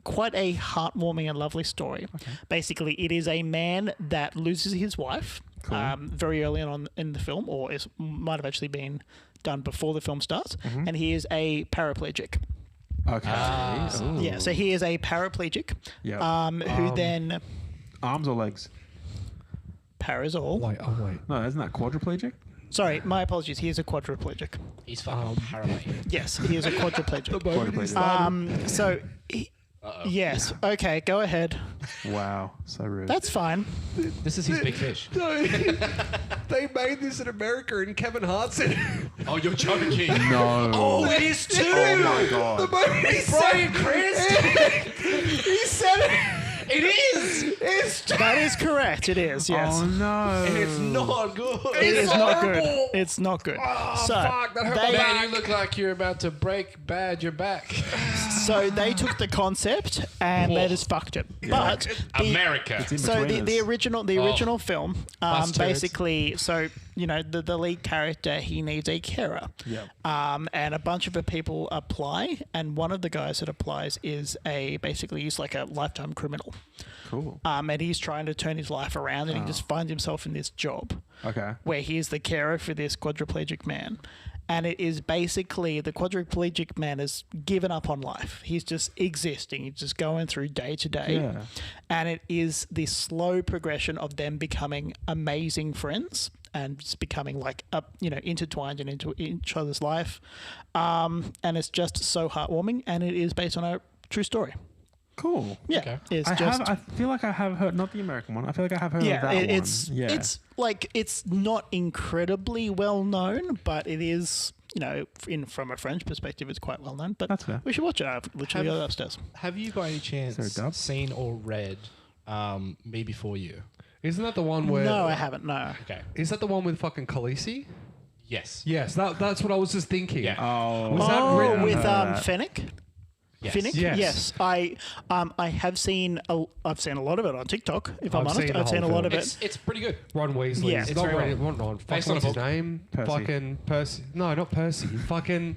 quite a heartwarming and lovely story. Basically, it is a man that loses his wife very early on in the film, or it might have actually been done before the film starts, and he is a paraplegic. Okay. Ooh. Yeah, so he is a paraplegic. Yep. Who then Arms or legs? Parazole. Wait, oh wait. No, isn't that quadriplegic? Sorry, my apologies. He is a quadriplegic. He's fucking paranoid. Yes, he is a quadriplegic. Quadriplegic. So, yes. Okay, go ahead. Wow. So rude. That's fine. This is his big fish. They made this in America and Kevin Hart's in it. Oh, you're joking. no. Oh, it is too. Oh my god. Brian Chris. He said it. It is. It's That is correct. It is, yes. Oh no. It's not good. It is not good. horrible. It's not good. so, fuck, that hurt my they, back. Man, you look like you're about to break bad your back. so they took the concept and they just fucked it. But the, America. in so between the us. original film, Bus turds. basically, so you know the lead character, he needs a carer. Yep. And a bunch of the people apply, and one of the guys that applies is basically he's like a lifetime criminal. Cool. And he's trying to turn his life around, and he just finds himself in this job Okay. where he is the carer for this quadriplegic man. And it is basically the quadriplegic man has given up on life. He's just existing. He's just going through day to day. Yeah. And it is this slow progression of them becoming amazing friends and just becoming like intertwined into each other's life. And it's just so heartwarming. And it is based on a true story. Cool. Yeah, Okay. it's I just feel like I have heard, not the American one. I feel like I have heard of yeah, that it's one. Yeah. it's like it's not incredibly well known, but it is. From a French perspective, it's quite well known. But That's fair. we should watch it. I've literally got it upstairs. Have you by any chance there a dub? seen or read Me Before You? Isn't that the one where? No, I haven't. No. Okay. Is that the one with fucking Khaleesi? Yes. Yes, that's what I was just thinking. Yeah. Oh. Was that written? with that. Fennec? Yes. Finnick? Yes. I have seen I've seen a lot of it on TikTok. If I'm I've honest, seen the I've seen a whole lot of film. it. It's pretty good. Ron Weasley. Yeah. It's It's not very Ron. well. Not Ron. Fuck, Based on what's a his book. name? Percy. Fucking Percy. No, not Percy. Fucking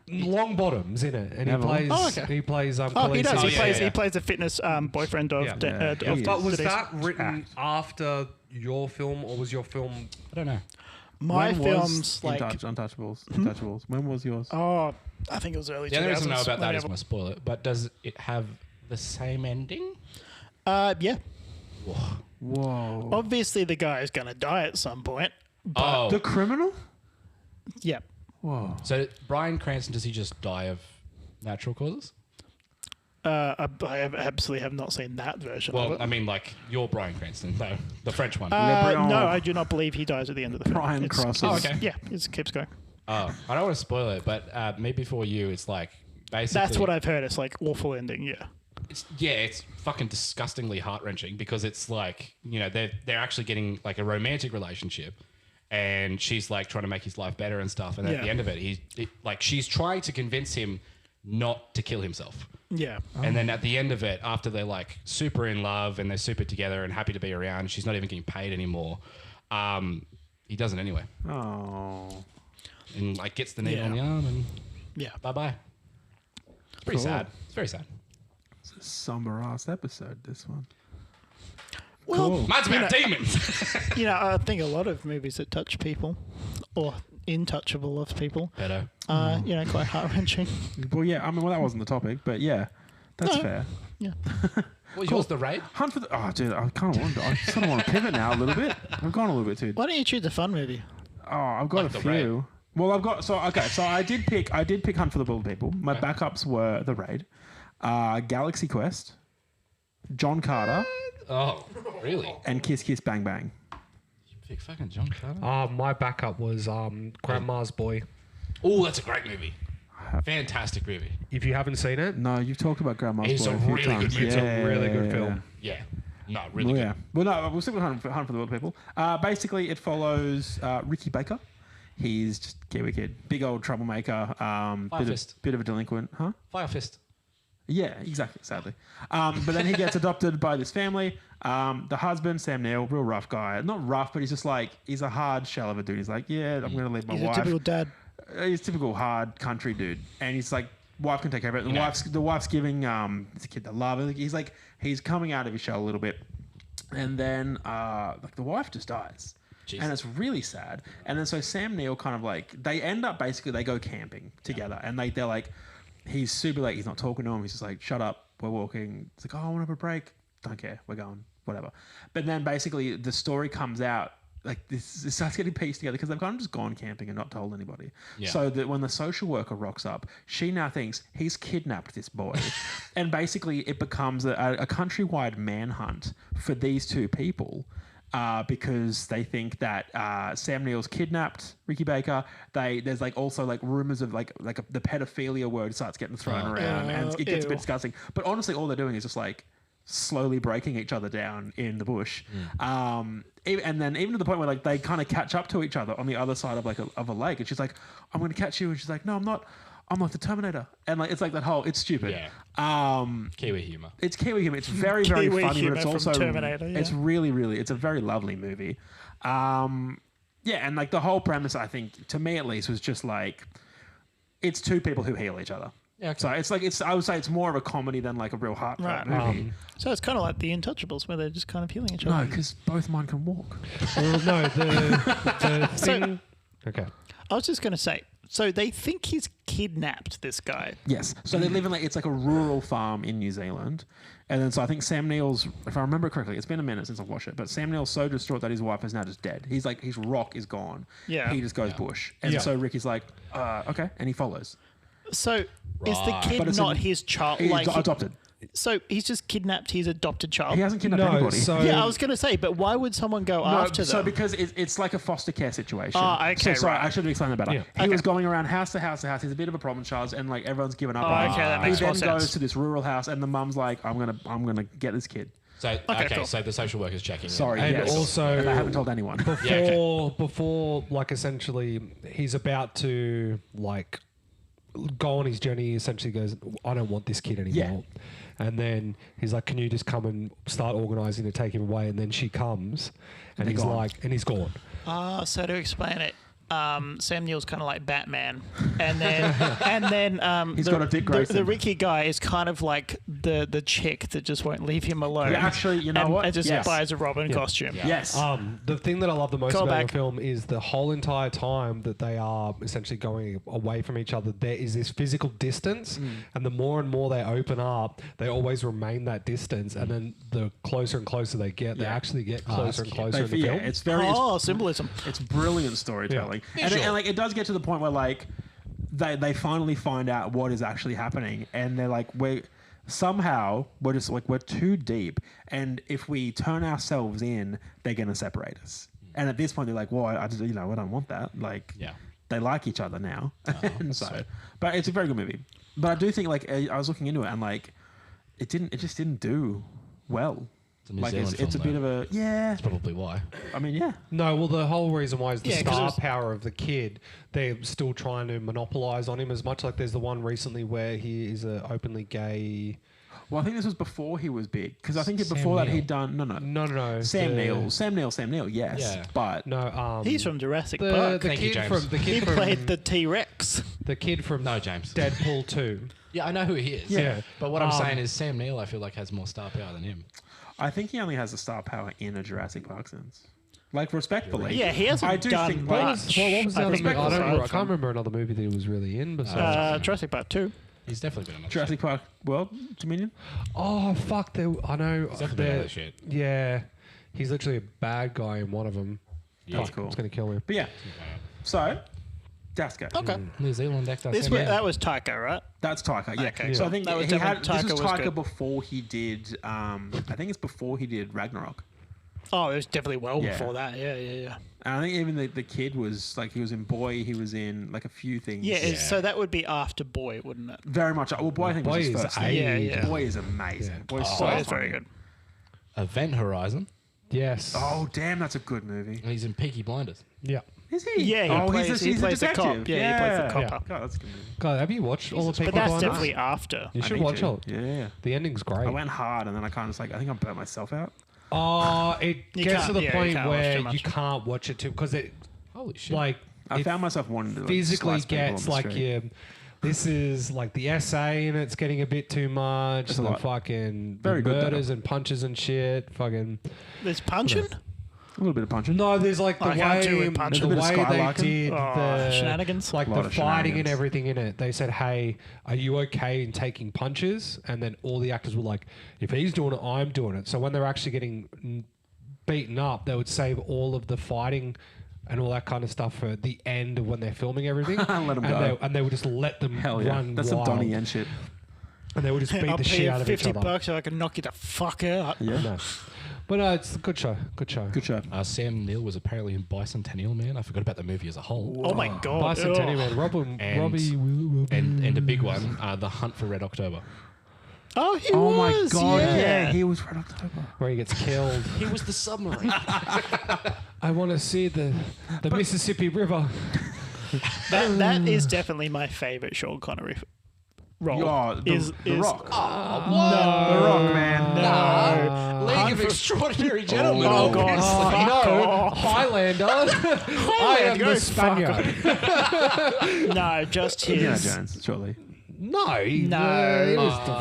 Longbottom's in it, and Neville. he plays. Oh, okay. He plays. Oh, Khaleesi. he does. Oh, He yeah, plays. yeah. He plays the fitness boyfriend of. Yeah. He But was Denise. that written after your film, or was your film? I don't know. My When films was like? Untouchables. When was yours? Oh, I think it was early. The only reason I know 2000s. about that is Let me I'm going to spoil it, but does it have the same ending? yeah. Whoa. Obviously, the guy is going to die at some point. Oh. The criminal? Yeah. Whoa. So Bryan Cranston, does he just die of natural causes? I absolutely have not seen that version of Well, it. I mean, like your Bryan Cranston, no, the French one. Leprechaun. No, I do not believe he dies at the end of the film. Brian It's- Crosses. Oh, okay. Yeah, it keeps going. Oh, I don't want to spoil it, but Me Before You, it's like basically. That's what I've heard. It's like awful ending. Yeah. It's fucking disgustingly heart wrenching because it's like they're actually getting like a romantic relationship, and she's like trying to make his life better and stuff. And at Yeah. the end of it, she's trying to convince him not to kill himself. Yeah. And then at the end of it, after they're like super in love and they're super together and happy to be around, she's not even getting paid anymore. He does it anyway, Oh. and like gets the needle Yeah. on the arm and Yeah. bye bye. It's pretty Cool. sad. It's very sad. It's a somber ass episode, this one. Well, Cool. Mine's about demons. I think a lot of movies that touch people or intouchable of people Better. are, quite heart wrenching. Well, yeah, that wasn't the topic, but yeah, that's No. fair. Yeah. What yours? The raid? Hunt for the. Oh, dude, I sort of want to pivot now a little bit. I've gone a little bit too. Why don't you choose a fun movie? Oh, I've got Like a The few. Raid. Well, I've got so I did pick Hunt for the Wilder People. My backups were The Raid, Galaxy Quest, John Carter, Oh, really? and Kiss Kiss Bang Bang. Big fucking John Carter. My backup was Grandma's Boy. Oh, that's a great movie. Fantastic movie. If you haven't seen it, No, you've talked about Grandma's It's Boy a a few really good times. movie. it's a really good film. Yeah. No, really Well, good. yeah. Well, no, we'll stick with Hunt for the Wilder People. Basically, it follows Ricky Baker. He's just a Kiwi kid, big old troublemaker, Fist. bit of a delinquent, huh? Fire Fist. Yeah, exactly. Sadly, but then he gets adopted by this family. The husband, Sam Neill, real rough guy. Not rough, but he's just like he's a hard shell of a dude. He's like, yeah, I'm going to leave my He's wife. a typical dad. He's a typical hard country dude, and he's like, wife can take care of it. The wife's giving this kid the love. He's coming out of his shell a little bit, and then like the wife just dies. Jesus. And it's really sad. And then so Sam Neill kind of like they end up basically they go camping together, and they're like he's super like he's not talking to him. He's just like shut up, we're walking. It's like oh I want to have a break. Don't care, we're going whatever. But then basically the story comes out. Like this, it starts getting pieced together because they've kind of just gone camping and not told anybody. Yeah. So that when the social worker rocks up, she now thinks he's kidnapped this boy, and basically it becomes a countrywide manhunt for these two people. Because they think that Sam Neill's kidnapped Ricky Baker. There's like also like rumors of like the pedophilia word starts getting thrown around, and it gets a bit Ew. disgusting. But honestly, all they're doing is just like slowly breaking each other down in the bush. And then even to the point where like they kind of catch up to each other on the other side of like a lake, and she's like, "I'm going to catch you," and she's like, "No, I'm not. I'm like the Terminator." And like it's like that whole it's stupid. Yeah. Kiwi humor. It's Kiwi humor. It's very, very Kiwi funny, humor but it's from also Terminator, yeah. it's really it's a very lovely movie. Yeah, and like the whole premise, I think, to me at least, was just like it's two people who heal each other. Yeah, okay. So it's like I would say it's more of a comedy than like a real heartfelt movie. So it's kind of like The Intouchables, where they're just kind of healing each No, other. because both mine can walk. Well, no, the thing. Okay. I was just going to say, so they think he's kidnapped this guy. Yes. So they live in like it's like a rural farm in New Zealand. And then so I think Sam Neill's, if I remember correctly, it's been a minute since I've watched it, but Sam Neill's so distraught that his wife is now just dead. He's like, his rock is gone. Yeah. He just goes bush. And Yeah. so Ricky's like, okay. And he follows. So is the Right. kid But it's not in- his child? He's Like adopted. So he's just kidnapped his adopted child. He hasn't kidnapped anybody. Yeah, I was going to say, but why would someone go after them? So because it's like a foster care situation. Oh, okay, So right. I should have explained that better. Yeah. He was going around house to house to house. He's a bit of a problem child, and like everyone's given up on him. okay, that makes He more then sense. goes to this rural house, and the mum's like, "I'm gonna get this kid." So cool. so the social worker's checking. Sorry, And yes. also- and I haven't told anyone. Before, like, essentially, he's about to, like, go on his journey. He essentially goes, I don't want this kid anymore. And then he's like, can you just come and start organising to take him away? And then she comes, and he's gone. like, and he's gone. So to explain it, Sam Neill's kind of like Batman, and then He's got a Dick Grayson. The Ricky guy is kind of like the chick that just won't leave him alone. Yeah, actually, you know and, what? And just Yes. buys a Robin costume. Yes. The thing that I love the most Call about back. the film is the whole entire time that they are essentially going away from each other, there is this physical distance, and the more and more they open up, they always remain that distance, and then the closer and closer they get, they actually get closer and closer in the film. It's very. Symbolism. It's brilliant storytelling, and Visual. like it does get to the point where like they finally find out what is actually happening, and they're like we're just like we're too deep, and if we turn ourselves in, they're gonna separate us. And at this point, they're like, well, I just, I don't want that. Like, Yeah. they like each other now, and so. But it's a very good movie. But I do think like I was looking into it, and like it just didn't do well. It's a New Like Zealand it's a film, bit though. of a That's probably why. I mean, yeah. No, well, the whole reason why is the Yeah, 'cause it star was- power of the kid. They're still trying to monopolize on him as much. Like there's the one recently where he is a openly gay. Well, I think this was before he was big, because I think Sam before that Neill. he'd done No. Sam the- Neill, yes, Yeah. but No, He's from Jurassic the Park. Thank you, kid James. from the He kid from played the T-Rex. the kid from No, James. Deadpool 2. Yeah, I know who he is. Yeah. But what I'm saying is Sam Neill, I feel like, has more star power than him. I think he only has the star power in a Jurassic Park sense. Like respectfully, Yeah, he hasn't I do done think much. like, What was the I other think movie? I aside can't from- remember another movie that he was really in besides. Jurassic Park 2. He's definitely been on that Jurassic Park World Dominion. Oh fuck! I know. He's definitely been on that shit. Yeah, he's literally a bad guy in one of them. Yeah. That's cool. It's gonna kill him. But yeah, so Dasko. Okay. New Zealand actor. This Sam was, Neill. that was Taika, right? That's Taika. Yeah. Okay, So yeah. I think That was he had definitely- this was Taika was Taika good. before he did. I think it's before he did Ragnarok. Oh, it was definitely well Yeah. before that. Yeah. And I think even the kid was like he was in Boy. He was in like a few things. Yeah, so that would be after Boy, wouldn't it? Very much. Well, Boy I think Boy was his is first. ages. Yeah. Boy is amazing. Yeah. Boy's So so it's funny. very good. Event Horizon. Yes. Oh damn, that's a good movie. And he's in Peaky Blinders. Yeah. Is he? Yeah, he oh, plays- he he's plays a the cop. detective. Yeah, he plays the cop. copper. God, that's a good movie. God, have you watched all the But people? that's Blinders? definitely after. You I should need watch to. it. Yeah. The ending's great. I went hard and then I kind of just like I think I burnt myself out. Oh, it You gets can't- to the yeah, you point can't watch where too much. you can't watch it too because it Holy shit. like I it found myself wanting to like, physically slice people on gets the like street. you. This is like the essay and it's getting a bit too much. It's a The lot. fucking Very good, though. murders and punches and shit. Fucking There's punching? A little bit of punching. no, there's like the I can't do way with punching. the A bit of way skylarking. they did Oh, the shenanigans? like Lot the of fighting and shenanigans. everything in it. They said, "Hey, are you okay in taking punches?" And then all the actors were like, "If he's doing it, I'm doing it." So when they're actually getting beaten up, they would save all of the fighting and all that kind of stuff for the end of when they're filming everything. Let 'em and go. They would just let them Hell yeah. run That's some wild. Donnie Yen shit. And they would just beat I'll the pay shit you out of each $50 other. so I can knock you the fuck out. Yeah. No. But it's a good show. Good show. Good show. Sam Neill was apparently in Bicentennial Man. I forgot about the movie as a whole. Oh my god. Bicentennial Ugh. Man. Robbie. And a big one, The Hunt for Red October. Oh, he Oh was. my god. Yeah. Yeah, he was Red October. Where he gets killed. He was the submarine. I want to see the Mississippi River. That is definitely my favorite Sean Connery role. Oh, is the Rock. No. The Rock, man. No. League of Extraordinary Gentlemen. Oh, God. obviously. Fuck no, off. Highlander. I am go the Spaniard. No, just Indiana his. Jones, surely. No, he No. was the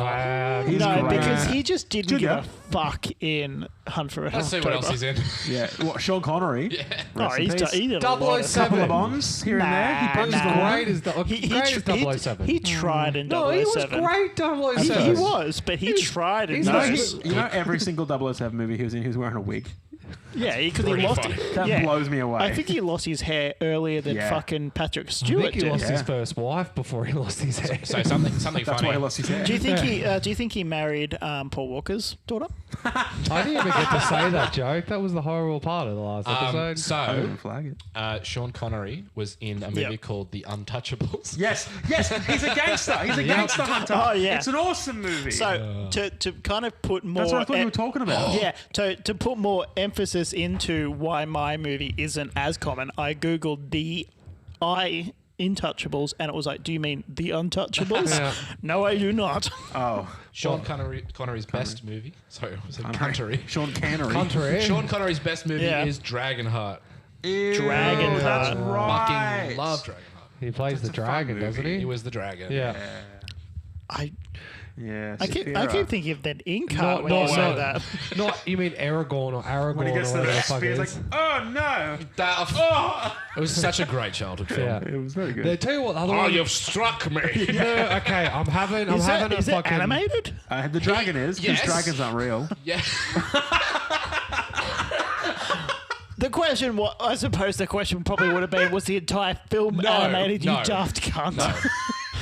He's No, great. because he just didn't Good give guy. a fuck in Hunt for Red Let's see what else October. he's in. Yeah. What, Sean Connery? Yeah. Oh, he did a lot of 007. Couple of Bonds here and there. He Nah, punches nah. the woman. Great as great as 007. He tried in 007. No, he was great. 007. He was, but he tried in he's No, not- those. you know every single 007 movie he was in, he was wearing a wig. Yeah, because he pretty lost funny. it. That Yeah. blows me away. I think he lost his hair earlier than Yeah. fucking Patrick I Stewart think he did. lost his Yeah. first wife before he lost his hair. So something That's funny. why he lost his hair. Do you think he married Paul Walker's daughter? I didn't even get to say that joke. That was the horrible part of the last episode. I didn't So even flag it. Sean Connery was in a movie Yep. called The Untouchables. Yes, he's a gangster. He's a gangster hunter. Oh, yeah. It's an awesome movie. So to kind of put more, That's what I thought you were talking about. Yeah, to put more emphasis into why my movie isn't as common, I googled the Intouchables, and it was like, do you mean The Untouchables? Yeah. No, I do not. Oh, Sean Connery's best movie. Sorry, was it Connery? Sean Connery. Connery. Sean Connery's best movie Yeah. is Dragonheart. Ew, Dragonheart. That's Fucking right. love Dragonheart. He plays the a fun dragon, doesn't movie. He he? was the dragon. Yeah. I Yeah. keep thinking of that ink Not- art when you not- say not- that. Not, you mean Aragorn or Aragorn When he gets or to the whatever the next fuck spear, it he's is. like, oh no. It was such a great childhood film. Yeah. It was very good. They tell you what, the other Oh, one. you've struck me. No, okay, I'm having Is a it fucking. animated? The dragon is, because Yes. dragons aren't real. Yeah. The question, I suppose the question probably would have been, was the entire film No, animated, you no. daft cunt?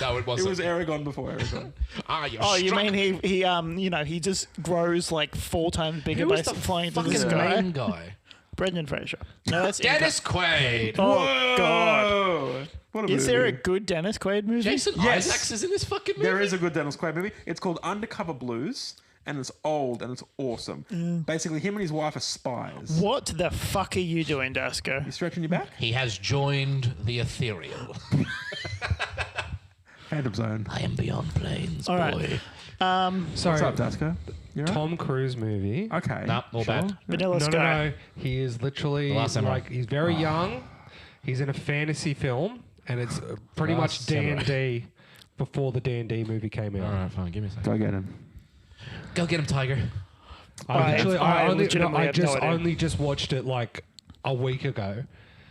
No, it It wasn't. was Aragon before Aragon. Oh, you mean he just grows like 4 times bigger Who was by the flying into the fucking sky? main guy? Brendan Fraser. No, that's Dennis Quaid. Oh God! Oh, what a Is there a movie. good Dennis Quaid movie? Jason Yes. Isaacs is in this fucking movie. There is a good Dennis Quaid movie. It's called Undercover Blues, and it's old and it's awesome. Basically, him and his wife are spies. What the fuck are you doing, Dasko? You stretching your back? He has joined the ethereal. Phantom Zone. I am beyond planes, All right. boy. Sorry, What's up, Dasko? You all right? Tom Cruise movie. Okay. Nah, all bad. Vanilla No, Sky. no. He is literally The Last Samurai. like he's very young. He's in a fantasy film, and it's pretty much Last Samurai. D&D before the D&D movie came out. All right, fine. Give me a second. Go get him. Go get him, Tiger. I legitimately have no idea. only just watched it like a week ago.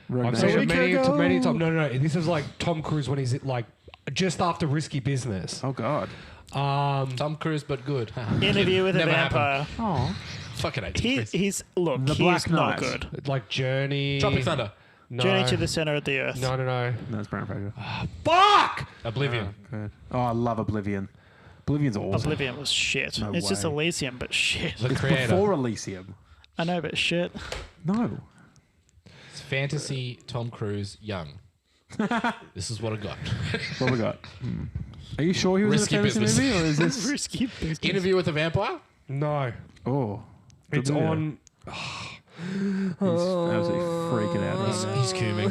Rogue I've seen Nation. it many, ago? many times. No. This is like Tom Cruise when he's like just after Risky Business. Oh, God. Tom Cruise, but good. Interview with a Never vampire. Oh. Fucking hate He, Chris. he's The he's Black not Knight. good. Like Journey. Tropic Thunder. No. Journey to the center of the earth. No. No, it's Brandon Fraser. Fuck! Oblivion. Good. Oh, I love Oblivion. Oblivion's awesome. Oblivion was shit. No it's just way. Elysium, but shit. The It's creator. before Elysium. I know, but shit. No. It's fantasy Tom Cruise young. This is what I got. What we got? Are you sure he was Risky in a fantasy business. movie, or is this? Risky business. Interview with a Vampire? No. Oh. It's Good movie. on. He's absolutely freaking out. right now. He's cooming.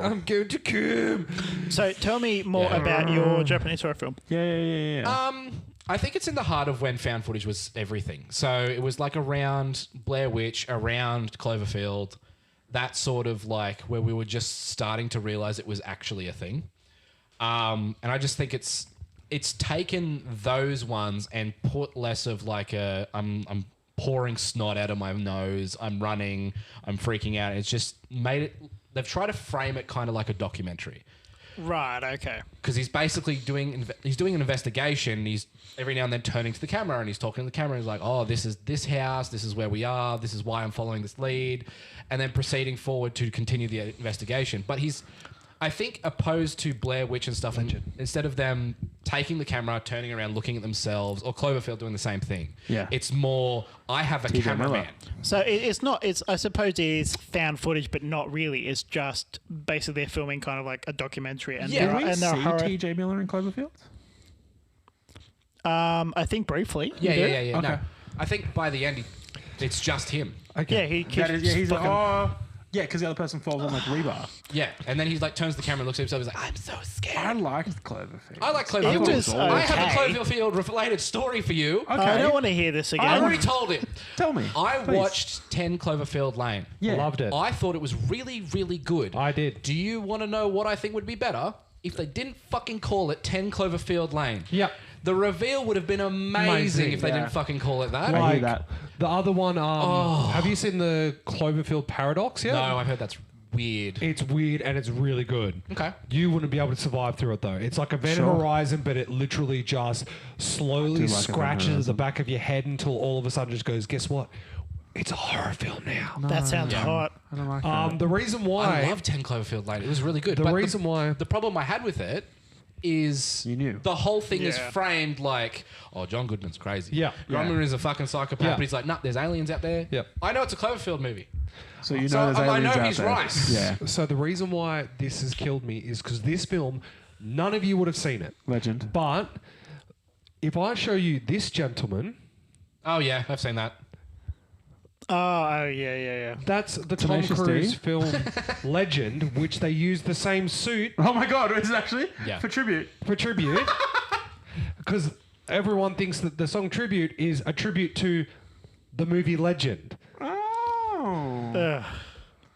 I'm going to come. So tell me more Yeah. about your Japanese horror film. Yeah. I think it's in the heart of when found footage was everything. So it was like around Blair Witch, around Cloverfield, that sort of like where we were just starting to realize it was actually a thing. And I just think it's taken those ones and put less of like a I'm pouring snot out of my nose, I'm running, I'm freaking out. It's just made it. They've tried to frame it kind of like a documentary. Right. Okay. Because he's basically doing an investigation. He's every now and then turning to the camera and he's talking to the camera. He's like, "Oh, this is this house. This is where we are. This is why I'm following this lead," and then proceeding forward to continue the investigation. But he's, I think, opposed to Blair Witch and stuff. And instead of them taking the camera, turning around, looking at themselves, or Cloverfield doing the same thing. Yeah. It's more. I have a T.J. Miller. cameraman. So it's not. It's I suppose it is found footage, but not really. It's just basically they're filming kind of like a documentary. And Yeah. there Did are, we and there are see horror. T.J. Miller in Cloverfield? I think briefly. Yeah, You do? yeah. Okay. No, I think by the end, it's just him. Yeah, he That is, yeah, he's like, fucking- oh, yeah, because the other person falls on like rebar. Yeah, and then he like turns the camera and looks at himself. He's like, "I'm so I scared." liked Cloverfield. I like It Cloverfield. was I have a okay. Cloverfield related story for you. Okay. I don't want to hear this again. I already told it. Tell me. I please. watched 10 Cloverfield Lane. Yeah. Loved it. I thought it was really, really good. I did. Do you want to know what I think would be better? If they didn't fucking call it 10 Cloverfield Lane. Yep. The reveal would have been amazing if they yeah. didn't fucking call it that. I hear Like that. the other one. Have you seen the Cloverfield Paradox yet? No, I've heard that's weird. It's weird and it's really good. Okay. You wouldn't be able to survive through it though. It's like Event Sure. Horizon, but it literally just slowly like Event scratches Horizon. the back of your head until all of a sudden just goes, guess what? It's a horror film now. That sounds Yeah. hot. I don't like that. The reason why I love 10 Cloverfield Lane. It was really good. the But reason why the problem I had with it is You knew. the whole thing is Yeah. framed like, oh, John Goodman's crazy. Yeah. John Yeah. Goodman is a fucking psychopath, Yeah. but he's like, nah, there's aliens out there. Yep. I know it's a Cloverfield movie. So you know So there's I aliens know out he's there. right. Yeah. So the reason why this has killed me is because this film, none of you would have seen it. Legend. But if I show you this gentleman, Oh, yeah, I've seen that. Oh, yeah. that's the Tom Tenacious D? Cruise film Legend, which they use the same suit Oh my God! Is it actually? Yeah. For tribute. for tribute. Because everyone thinks that the song Tribute is a tribute to the movie Legend. Oh. Ugh.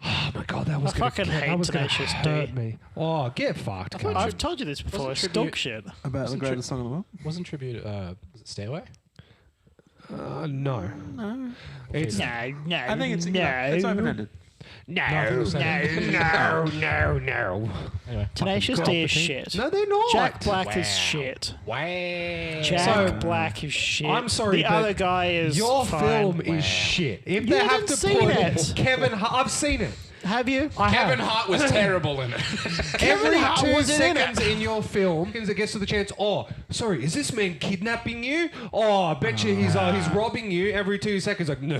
Oh my God, that was I fucking hate gonna Tenacious hurt D. me. Oh, get fucked, cunt. I've told you this before. Wasn't It's dog tribute- shit. About the greatest song in the world. Wasn't tribute, was it Stairway? No. It's No. I think it's no. it's open-ended. no. Anyway. Tenacious Fucking D is cop, shit. No, they're not. Jack Black Wow. is shit. Wow. Jack So- Black is shit. I'm sorry, The but other guy is Your fine. film Wow. is shit. If You they have haven't to seen put it. Kevin Hart, I've seen it. Have you? I Kevin have. Hart was terrible in it. Every Hart 2 wasn't in seconds in your film, it gets to the chance. Oh, sorry, is this man kidnapping you? Oh, I bet you he's robbing you. Every 2 seconds, like no.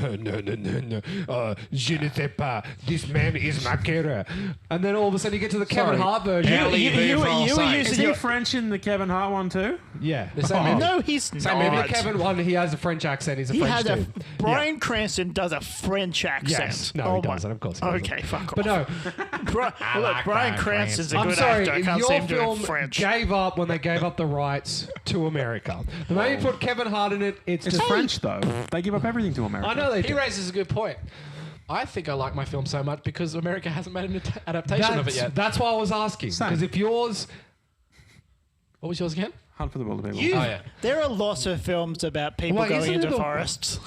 Je ne sais pas. This man is my killer. And then all of a sudden, you get to the Kevin Sorry. Hart version. You were Is using he your... French in the Kevin Hart one too? Yeah. The same movie. No, he's Same movie. not. Kevin one, he has a French accent. He's a He French has a... dude. Bryan Cranston does a French accent. Yes. No, Oh he my- doesn't. Of course he doesn't. Okay, fuck off. But no, Look, like Bryan Bryan Cranston's a I'm good sorry. actor. I can't Your see him doing film French. gave up when they gave up the rights to America. The moment you put Kevin Hart in it, it's It's just French though. They give up everything to America. I know they He do. raises a good point. I think I like my film so much because America hasn't made an adaptation of it yet. That's why I was asking. Same. Because if yours, What was yours again? Hunt for the Wilder People. You- Oh, yeah. There are lots of films about people Wait, going isn't into it the- forests.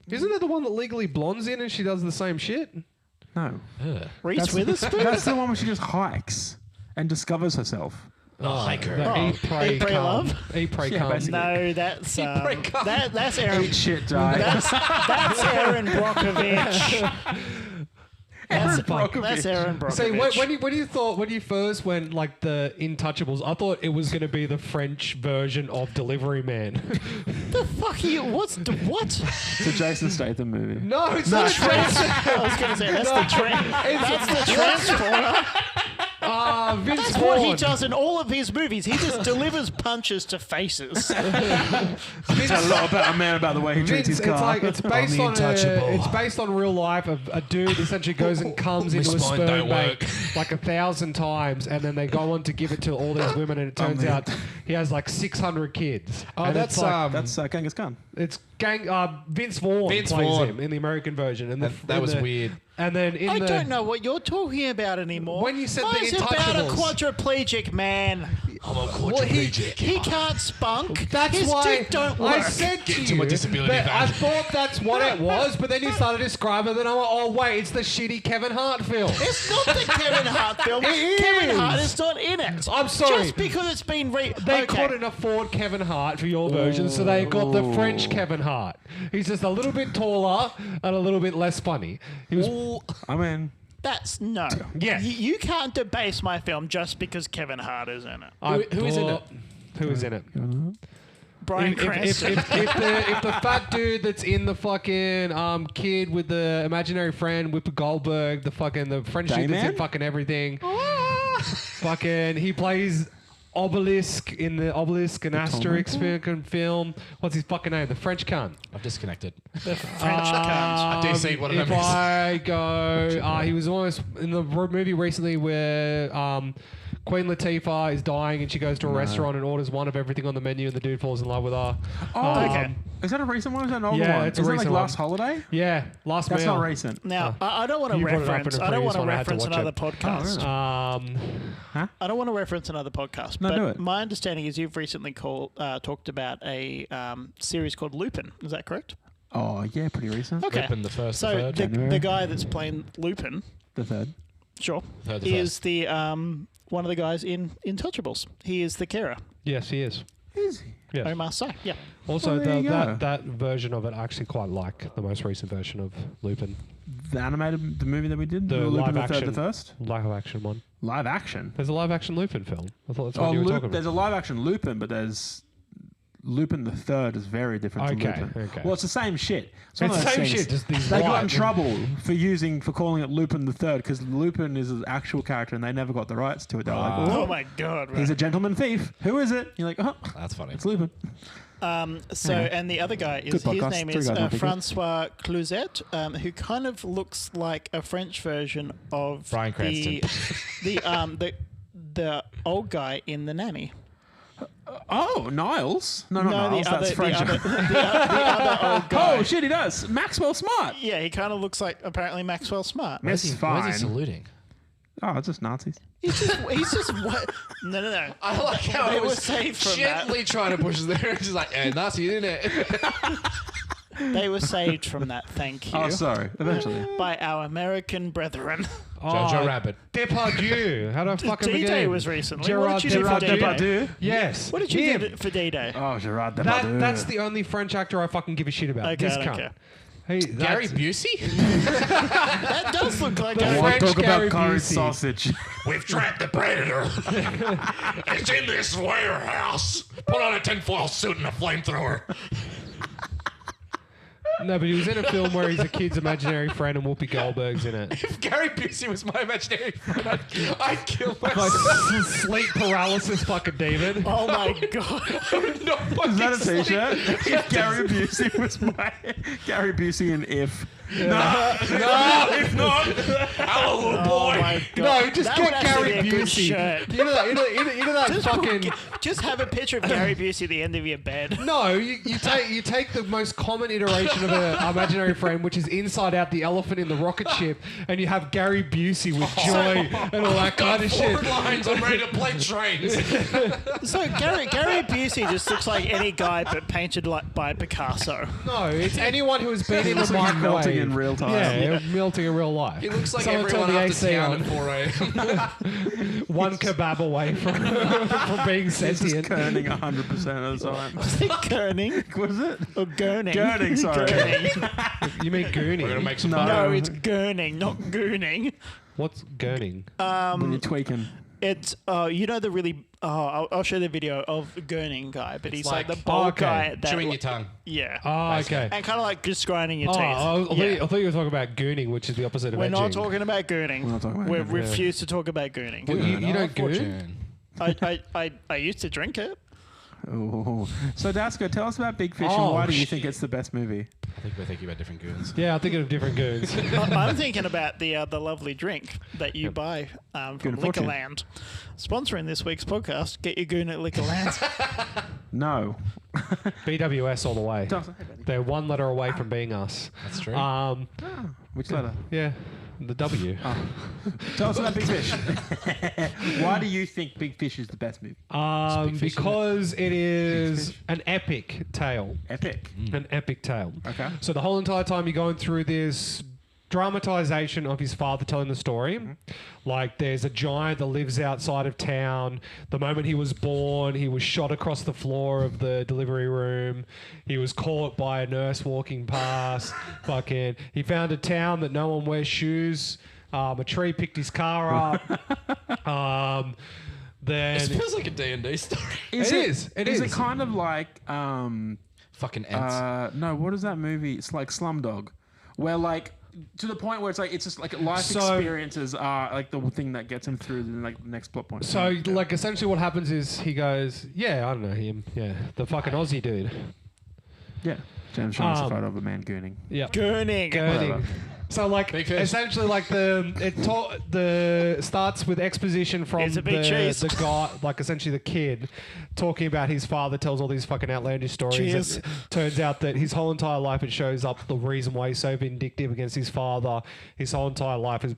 isn't it the one that Legally Blonde's in and she does the same shit? No. Reese Witherspoon? That's the one where she just hikes and discovers herself. Hiker. The Eat, Pray, Eat, Pray, Come. Love? Eat, Pray, Yeah, Come. basically. No, that's break up. that's Aaron. Eat shit, die. That's Aaron Brockovich. That's Aaron Brockovich. See, when you first went like the Intouchables, I thought it was going to be the French version of Delivery Man. the fuck are you? What's the what? It's a Jason Statham movie. No, it's not a French. I was going to say that's the transporter. Vince That's what he Vaughn. does in all of his movies. He just delivers punches to faces. Tell a lot about a man about the way he treats Vince, his car. it's based on it's based on real life. A dude essentially goes and comes into a spine sperm don't bank work. like 1,000 times, and then they go on to give it to all these women, and it turns out he has like 600 kids. Oh, And that's it's like, That's Genghis Khan. it's Vince Vaughn Vince plays Vaughn. him in the American version, and That was weird. And then in I the don't know what you're talking about anymore. When you said the Mine's about a Intouchables. quadriplegic man. I'm a Well, He can't spunk. That's His why dick don't work. I said to Get you to my disability that I van. thought that's what it was, but then you started describing it, and I'm like, oh wait, it's the shitty Kevin Hart film. It's not the Kevin Hart film. It Kevin is. Hart is not in it. I'm sorry. Just because it's been They couldn't afford Kevin Hart for your version, so they got the French Kevin Hart. He's just a little bit taller and a little bit less funny. He was I'm in. That's no. Yeah. You can't debase my film just because Kevin Hart is in it. Who is in it? Who is in it? Bryan If Cranston. the fat dude that's in the fucking kid with the imaginary friend, Whoopi Goldberg, the French dude that's in Dayman? fucking everything, fucking he plays Obelisk in the Obelisk and Asterix fucking film. What's his fucking name? The French cunt. I've disconnected. the French cunt. I do see what it If is. I go, he was almost in the movie recently where Queen Latifah is dying and she goes to a restaurant and orders one of everything on the menu and the dude falls in love with her. Oh, Okay. Is that a recent one or is that an older Yeah, one? it's a is that like recent one. Last Holiday? Yeah, last That's meal. not recent. Now, I don't want to You brought it up in reference. a I don't previous want to one, I had to reference watch another it. podcast. I don't want to reference another podcast. No, but do it. my understanding is you've recently talked about a series called Lupin. Is that correct? Oh, yeah, pretty recent. Okay. Lupin, the first, the So third. the guy that's playing Lupin, The third. sure, Third, the is the one of the guys in Intouchables. He is the carer. Yes, he is. Is he? Yeah. Omar Sy. Yeah. Also, Well, there you go. that version of it I actually quite like, the most recent version of Lupin. The animated, the movie that we did, The Lupin live the action. first Live action one. live action. There's a live action Lupin film. I thought that's what you were talking There's about. a live action Lupin, but there's Lupin the Third is very different from Okay, Lupin. okay. Well, it's the same shit. It's the same shit, just these they got white in trouble for calling it Lupin the Third because Lupin is an actual character and they never got the rights to it. They're like, Oh "Oh, my god. Right. he's a gentleman thief. Who is it? You're like, oh, That's funny. it's Lupin. And the other guy is Good podcast. his name Three is guys want to pick it. Francois Cluzet, who kind of looks like a French version of Bryan Cranston. the old guy in The Nanny. Oh, Niles? No, not Niles. the That's other, French. the other old guy. Oh shit, he does. Maxwell Smart. Yeah, he kind of looks like apparently Maxwell Smart. It's Why is fine. he saluting? Oh, it's just Nazis. He's just what? No. I like how They it were was saved from that. gently trying to push us there. Just like, Nazi, isn't it? They were saved from that. Thank you. Oh, sorry. Eventually. By our American brethren. Jojo Rabbit. Depardieu. How do I fucking D-Day begin? was recently. Gerard What did you do for Depardieu. D-Day? Yes. What did you Him. do for D-Day? Oh, Gerard Depardieu. That's the only French actor I fucking give a shit about. Okay, this I don't cunt. care. Hey, Gary that's- Busey? That does look like The I a want to French talk about Gary curry Busey. sausage. We've trapped the predator. It's in this warehouse. Put on a tinfoil suit and a flamethrower. No, but he was in a film where he's a kid's imaginary friend and Whoopi Goldberg's in it. If Gary Busey was my imaginary friend, I'd kill Like myself. sleep paralysis fucking demon. Oh my god. Is that a t-shirt? If Gary Busey was my... Gary Busey and If. No, if not, hallelujah, boy. Oh my god. No, just That would get actually Gary be a good Busey. shirt. You know that Just, fucking... just have a picture of Gary Busey at the end of your bed. No, you take the most common iteration of an imaginary friend, which is Inside Out, the elephant in the rocket ship, and you have Gary Busey with joy and all that kind of shit. Forward lines, I'm ready to play trains. So Gary Busey just looks like any guy but painted like by Picasso. No, it's anyone who has been in the looks like he's microwave. melting in real time. Yeah, melting in real life. He looks like Someone everyone turn the after AC town on. at 4 a.m. One kebab away from being He's just sentient. kerning 100% of the time. Is it Gurning? What is it? Or Gurning? Gurning, sorry. Gurning. You mean gooning? We're going to make some No. fun. No, it's Gurning, not Gooning. What's gurning? When you're tweaking. It's you know the really I'll show the video of Gurning guy, but he's like the like- bald okay. guy that Chewing your tongue. yeah, Oh, okay. and kind of like just grinding your Oh, teeth. I thought you were talking about gooning, which is the opposite of We're edging. not talking about Gooning. We're not talking about We gooning. refuse to talk about Gooning. Well, you don't goon? Fortune. I used to drink it. Oh. So, Dasko, tell us about Big Fish and Oh, why do you shit. think it's the best movie? I think we're thinking about different goons. Yeah, I'm thinking of different goons. I'm thinking about the lovely drink that you buy from Goon of Fortune. Liquorland. Sponsoring this week's podcast, get your goon at Liquorland. No. BWS all the way. Tell us, hey, buddy. They're one letter away from being us. That's true. Which letter? Yeah, the W. Tell us about Big Fish. Why do you think Big Fish is the best movie? Um, Big Fish, isn't it? because it is Fish. an epic tale. Epic. An epic tale. Okay. So the whole entire time you're going through this dramatization of his father telling the story. Like there's a giant that lives outside of town. The moment he was born, he was shot across the floor of the delivery room. He was caught by a nurse walking past. He found a town that no one wears shoes. A tree picked his car up. Then This feels like a D&D story. Is It Is is. it kind of like Fucking ants. no, what is that movie? It's like Slumdog, where like to the point where it's like it's just like life So- experiences are like the thing that gets him through the like next plot point. So, like, essentially what happens is he goes, yeah, I don't know him. Yeah, the fucking Aussie dude. yeah, James showing us a Um, photo of a man gooning. Yeah. Gurning. Gurning. So, like, Big fish. essentially, like, the starts with exposition from It's a big cheese. the guy, like, essentially the kid, talking about his father, tells all these fucking outlandish stories. Cheers. It turns out that his whole entire life, it shows up the reason why he's so vindictive against his father. His whole entire life has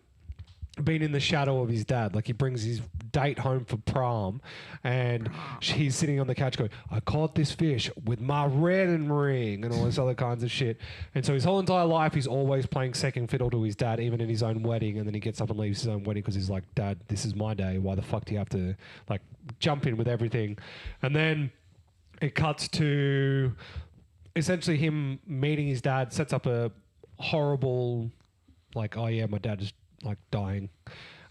been in the shadow of his dad. Like he brings his date home for prom and he's sitting on the couch going, I caught this fish with my wedding ring and all this other kinds of shit. And so his whole entire life he's always playing second fiddle to his dad, even in his own wedding. And then he gets up and leaves his own wedding because he's like, Dad, this is my day. Why the fuck do you have to like jump in with everything? And then it cuts to essentially him meeting his dad, sets up a horrible, like, oh yeah, my dad is like dying.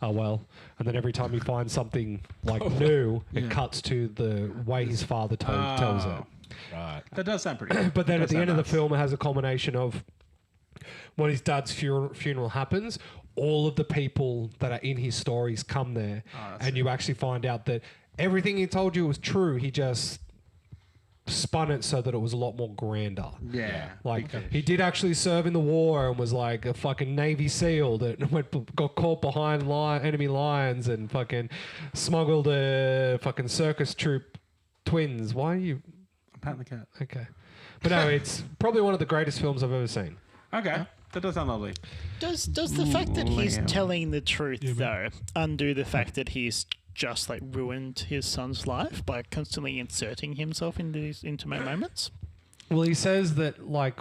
Oh well. And then every time he finds something like new, it cuts to the way his father tells it. Right. That does sound pretty good. But then That at the does end of the sound film, it has a combination of when his dad's funeral happens, all of the people that are in his stories come there, and you actually find out that everything he told you was true. He just spun it so that it was a lot more grander. Yeah. Like, he did actually serve in the war and was like a fucking Navy SEAL that got caught behind enemy lines and fucking smuggled a fucking circus troupe twins. Why are you... I'm patting the cat. Okay. But no, it's probably one of the greatest films I've ever seen. Okay. That does sound lovely. Does the fact that he's Liam. telling the truth though undo the fact that he's just like ruined his son's life by constantly inserting himself into these intimate moments? Well, he says that, like,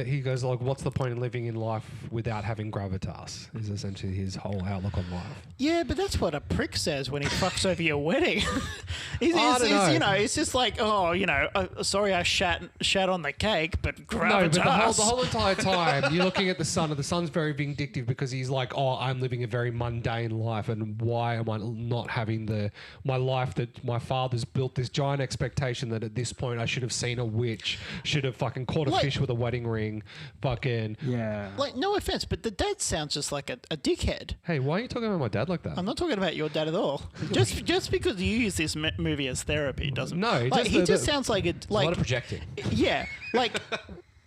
he goes, like, what's the point in living in life without having gravitas, is essentially his whole outlook on life. Yeah, but that's what a prick says when he fucks over your wedding. He's I don't know. you know, it's just like, oh, you know, sorry I shat on the cake, but gravitas. No, but the whole entire time, you're looking at the son, and the son's very vindictive because he's like, oh, I'm living a very mundane life, and why am I not having my life that my father's built this giant expectation that at this point I should have seen a witch, should have fucking caught a fish with a wedding ring, fucking... Yeah. Like, no offense, but the dad sounds just like a dickhead. Hey, why are you talking about my dad like that? I'm not talking about your dad at all. Just because you use this movie as therapy doesn't... No, like, he just sounds like a... A Like, lot of projecting. yeah, like...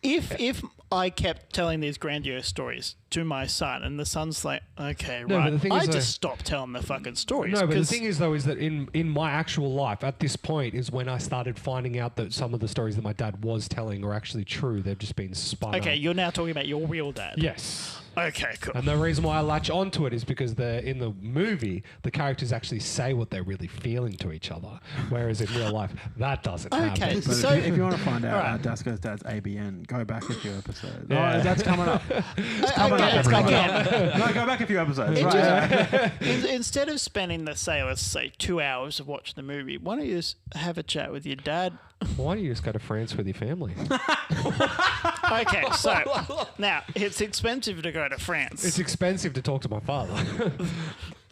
If I kept telling these grandiose stories to my son, and the son's like, okay, No, but right, the thing I is, just stop telling the fucking stories. No, but the 'cause- thing is, though, is that in my actual life, at this point, is when I started finding out that some of the stories that my dad was telling are actually true. They've just been spun okay, up. you're now talking about your real dad. Yes. Okay, cool. And the reason why I latch onto it is because in the movie, the characters actually say what they're really feeling to each other, whereas in real life, that doesn't Okay, happen. But so if you want to find out Alright. Dasko's dad's ABN, go back a few episodes. Yeah. Oh, that's coming up. again, No, go back a few episodes. It Right. instead of spending let's say 2 hours of watching the movie, why don't you just have a chat with your dad? Why don't you just go to France with your family? Okay, so now it's expensive to go to France. It's expensive to talk to my father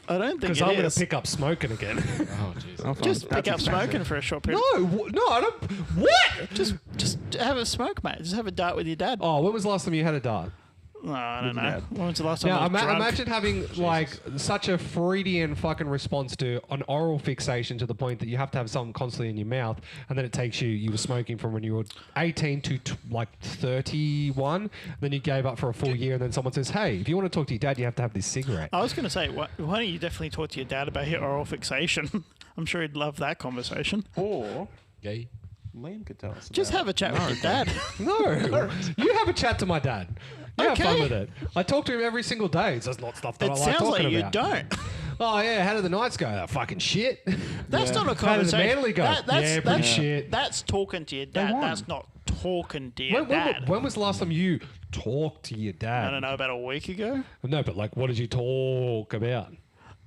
I don't think because it I'm going is. to pick up smoking again. Oh, jeez. Just pick up smoking for a short period. No, I don't. What? Just have a smoke, mate. Just have a dart with your dad. Oh, when was the last time you had a dart? No, I don't know. Dad. When was the last time Now, I was drunk? imagine having like such a Freudian fucking response to an oral fixation to the point that you have to have something constantly in your mouth, and then it takes you were smoking from when you were 18 to like 31, then you gave up for a full year, and then someone says, hey, if you want to talk to your dad, you have to have this cigarette. I was going to say, why don't you definitely talk to your dad about your oral fixation? I'm sure he'd love that conversation. Or Gay. Liam could tell us. Just have a chat with your dad. No, you have a chat to my dad. You have fun Okay. with it. I talk to him every single day. It's just not stuff that It I like sounds talking like you about. don't. Oh yeah, how did the nights go? Oh, fucking shit. That's not a How did the conversation. Manly go? That's, Yeah, pretty shit. That's talking to your dad. won. That's not talking to your When, dad. when was the last time you talked to your dad? I don't know, about a week ago. No, but like, what did you talk about?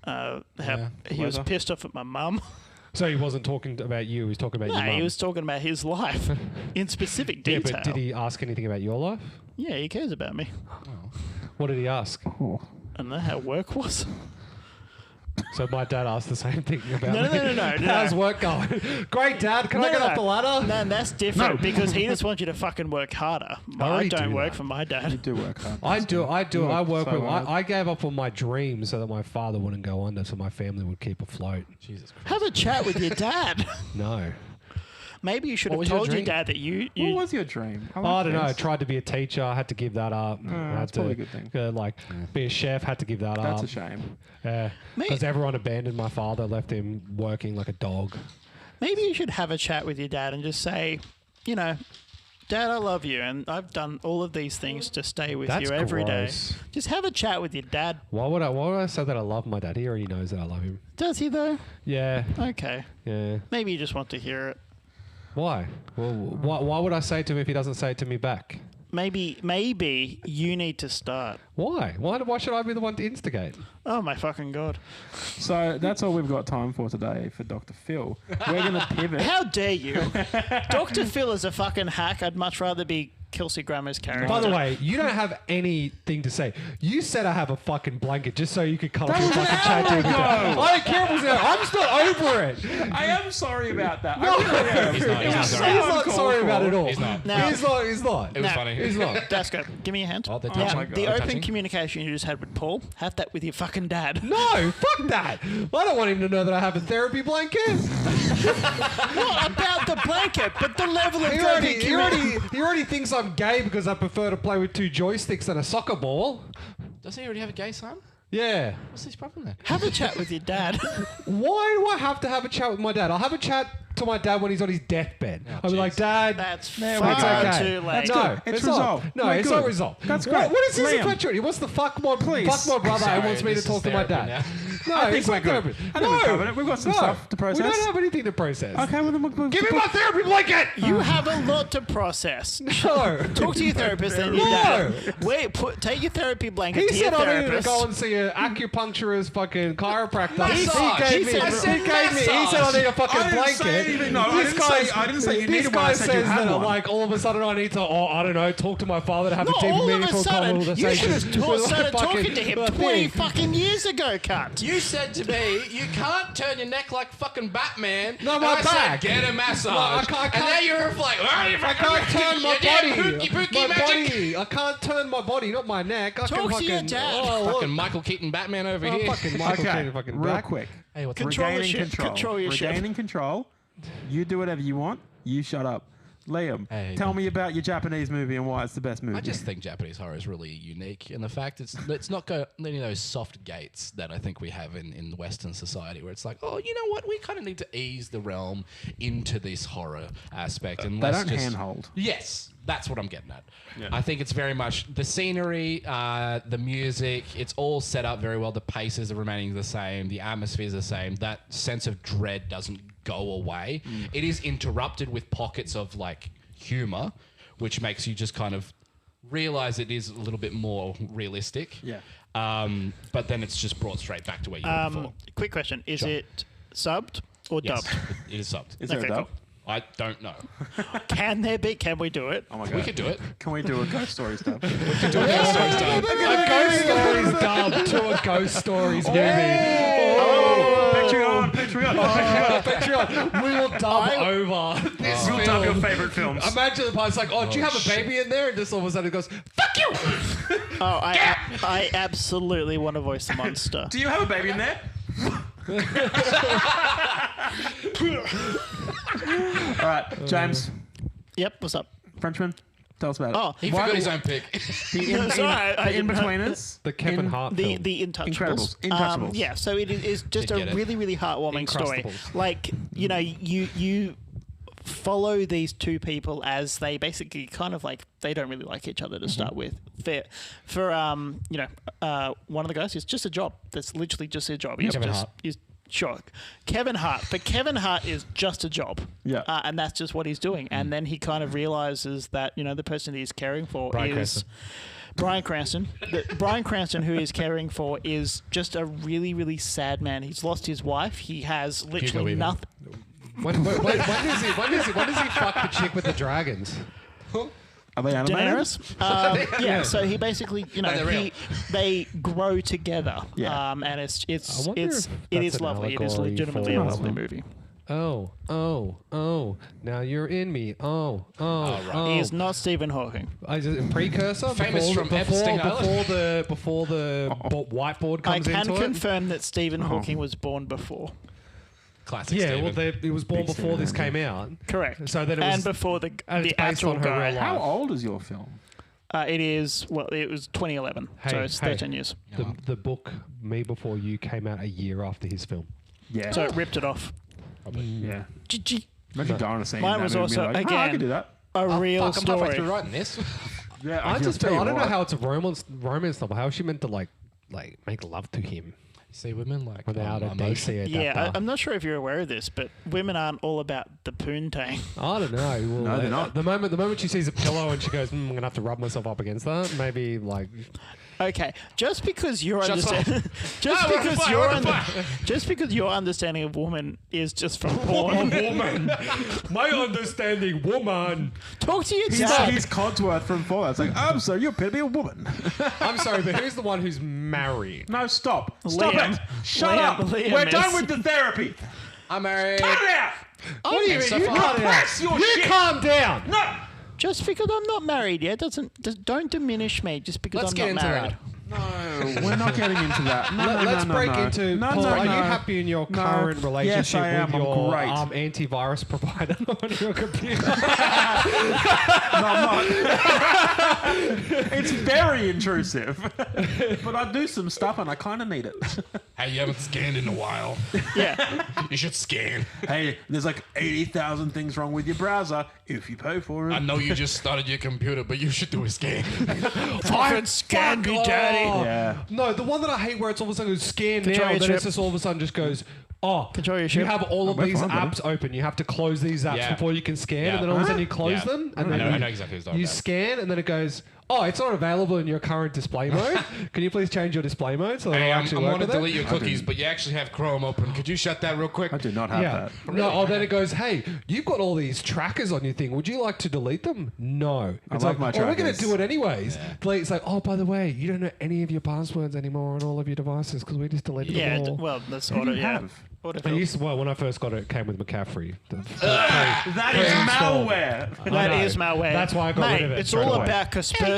How Yeah, he was weather. pissed off at my mum. So he wasn't talking about you. He was talking about No, your mum. he was talking about his life in specific Yeah, detail. but did he ask anything about your life? Yeah, he cares about me. What did he ask? Oh. I don't know how work was. So my dad asked the same thing about No, me. no. How's work going? Great, Dad. Can I get off the ladder? No, that's different No. because he just wants you to fucking work harder. I already don't do work that. for my You dad. do work hard. I do. You I work work so with. hard. I gave up on my dreams so that my father wouldn't go under, so my family would keep afloat. Jesus Christ. Have a chat with your dad. No. Maybe you should What have was your told your dream? dad that you What was your dream? I don't know. I tried to be a teacher. I had to give that up. I had that's probably a good thing. Be a chef. Had to give that That's up. a shame. Yeah, Mate. because everyone abandoned my father, left him working like a dog. Maybe you should have a chat with your dad and just say, you know, Dad, I love you, and I've done all of these things to stay with That's you every day. gross. Just have a chat with your dad. Why would I say that I love my dad? He already knows that I love him. Does he though? Yeah, Okay. yeah. Maybe you just want to hear it. Why? Well, why would I say it to him if he doesn't say it to me back? maybe you need to start. Why? Why should I be the one to instigate? Oh my fucking god! So that's all we've got time for today for Dr. Phil. We're going to pivot. How dare you? Dr. Phil is a fucking hack. I'd much rather be Kelsey Grammer's character. By the way, you don't have anything to say. You said I have a fucking blanket just so you could come up That with was fucking an chat hour to me. ago. I don't care if it was an hour. I'm just not over it. I am sorry about that. No. I really am. He's not. It was He's so not. He's not uncalled sorry about for. it all. He's not. Now- He's not. It was funny. He's not. Dasko, give me your hand. Oh, they're Now, touching. the They're open touching. communication you just had with Paul, have that with your fucking dad. No, fuck that. I don't want him to know that I have a therapy blanket. Not about the blanket, but the level of He therapy. already thinks I'm gay because I prefer to play with 2 joysticks and a soccer ball. Does he already have a gay son? Yeah. What's his problem then? Have a chat with your dad. Why do I have to have a chat with my dad? I'll have a chat to my dad when he's on his deathbed. Oh, I'll be like, jeez. Dad, That's There far we go. it's okay. too late. No, It's resolved. Not. No, We're it's good. not resolved. That's What- great. what is his Liam. infatuation? He wants to fuck my Please. brother and Sorry, wants me to this talk is to my therapy dad. now. No, I think it's we're not good. therapy. I think we've covered it. We've got some stuff to process. We don't have anything to process. Okay, well then we'll Give me my therapy blanket! You have a lot to process. No. Talk to your therapist and your No. dad. Take your therapy blanket He to your said I needed to therapist. go and see an acupuncturist, fucking chiropractor. Massage. He gave He me. said He said I need a fucking I didn't say blanket. anything. No, I didn't say you This needed one. I guy said you says had that one. like all of a sudden I need to, I don't know, talk to my father to have Not a deep all of a meaningful sudden. conversation. You should have started Fucking- talking to him the 20 thing. fucking years ago, cunt. You said to me, you can't turn your neck like fucking Batman. No, And my I back. said, get a massage. No, I can't- And now you're like, I can't turn my body. Pookie My magic. body. I can't turn my body, not my neck. I Talk can to your fucking, dad. Oh, look. Fucking Michael Keaton Batman over Oh, here. fucking Michael Okay, Keaton, fucking real back. quick. Hey, what's Control the Regaining ship. control. Control your ship. Regaining control. You do whatever you want. You shut up. Liam, Hey, tell man. me about your Japanese movie and why it's the best movie. I just think Japanese horror is really unique, and the fact it's not go any of those soft gates that I think we have in Western society, where it's like, oh, you know what, we kind of need to ease the realm into this horror aspect, and they let's don't just handhold. Yes, that's what I'm getting at. I think it's very much the scenery, the music. It's all set up very well. The paces are remaining the same. The atmosphere is the same. That sense of dread doesn't go away. It is interrupted with pockets of like humor, which makes you just kind of realize it is a little bit more realistic. Yeah. But then it's just brought straight back to where you were before. Quick question. Is Sure. it subbed or Yes, dubbed? it is subbed. Is there Okay, a dub? cool. I don't know. Can there be? Can we do it? Oh my god. We could do it. Can we do a ghost story stuff? A Ghost Stories dub to a Ghost Stories movie. Patreon, Patreon. Patreon. We will dub over this We'll film. dub your favorite films. Imagine the part's like, oh, do you have a baby in there? And just all of a sudden it goes, fuck you! Oh, I absolutely want to voice the monster. Do you have a baby in there? All right, James, Yep. What's up? Frenchman, tell us about it. Oh, He forgot his own pick. The Sorry, I didn't- in-betweeners. The Kevin Hart film. The Intouchables. Incredibles. Yeah, so it is just Did a get it. really, really heartwarming story. Incrustables. Like, you know, you follow these two people as they basically kind of like they don't really like each other to start with. For you know, one of the guys is just a job. That's literally just a job. He's Kevin just Hart. he's sure Kevin Hart, but Kevin Hart is just a job. Yeah. And that's just what he's doing. And then he kind of realizes that, you know, the person he's caring for Bryan is Bryan Cranston. Bryan Cranston, who he's caring for, is just a really, really sad man. He's lost his wife. He has literally Weaving. nothing. When does he fuck the chick with the dragons? Are they animated? Daenerys. Yeah, so he basically, you know, they're real. they grow together. Yeah. And it's I wonder if it that's is an lovely. It is allegory legitimately for- a lovely movie. Oh, now you're in me. right. He is not Stephen Hawking. Precursor? Famous from Epstein Island. Before the whiteboard I comes can into it. confirm that Stephen Hawking was born before. Classic Yeah, Stephen. well, he was born Big before this Stephen came out. Correct. So then it and was, before the and it's based actual on her guy. real life. How old is your film? It is, well, it was 2011. so Hey, it's hey. 13 years. The book Me Before You came out a year after his film. Yeah. So it ripped it off. yeah. GG. Imagine going to see Mine that was movie and be also, like, oh, I again, could do that. A real Fuck, I'm halfway through story. writing this. Yeah, I can just tell feel, you I don't know what. how it's a romance novel. How is she meant to like make love to him? See, women like Without a emotion. DC Yeah, adapter. I'm not sure if you're aware of this, but women aren't all about the poontang. I don't know. Well, No, they're not. The moment she sees a pillow and she goes, I'm gonna have to rub myself up against that. Maybe like, Okay, just because you're Shots understanding, Ah, we're on fire, we're on fire. just because your understanding of woman is just from porn. woman. My understanding, woman. Talk to your dad. He's Codsworth from Fallout. It's like, I'm sorry, you appear to be a woman. I'm sorry, but who's the one who's married? No, stop. Stop Liam. it. Shut Liam- up. Liam We're is- done with the therapy. I'm married. Cut it out. What do you mean? so You far. calm down. Repress your You shit. calm down. No. Just because I'm not married yet don't diminish me. Just because Let's I'm get not into married. that. No, we're not getting into that. No, no, Let's no, break no. into. No, Paul, no, are you no. happy in your No. current relationship Yes, I am. with I'm your great. antivirus provider on your computer? No, I'm not. It's very intrusive. But I do some stuff and I kind of need it. Hey, you haven't scanned in a while. Yeah. You should scan. Hey, there's like 80,000 things wrong with your browser if you pay for I it. know you just started your computer, but you should do a scan. Fucking scan me, daddy. Yeah. No, the one that I hate where it's all of a sudden goes scan Control now, your then ship. it's just all of a sudden just goes, oh, Control your you ship. have all of we're these fine, buddy. apps open. You have to close these apps Yeah. before you can scan, Yeah. and then all of a sudden you close Yeah. them, and I then know- I you, know exactly what you're talking you about. scan, and then it goes, oh, it's not available in your current display mode. Can you please change your display mode so that Hey, it'll I'm actually going work to with it? delete your cookies, but you actually have Chrome open. Could you shut that real quick? I do not have Yeah. that. No, oh, then it goes, hey, you've got all these trackers on your thing. Would you like to delete them? No. It's love like, my oh, we're going trackers. to do it anyways. Like, it's like, oh, by the way, you don't know any of your passwords anymore on all of your devices because we just deleted Yeah, them all. well, that's Who do auto. you Yeah, have? auto. I used to, well, when I first got it, it came with McCaffrey. That is Pre-installed. malware. I That know. is malware. That's why I got Mate, rid of it it's straight all away. about Kaspersky.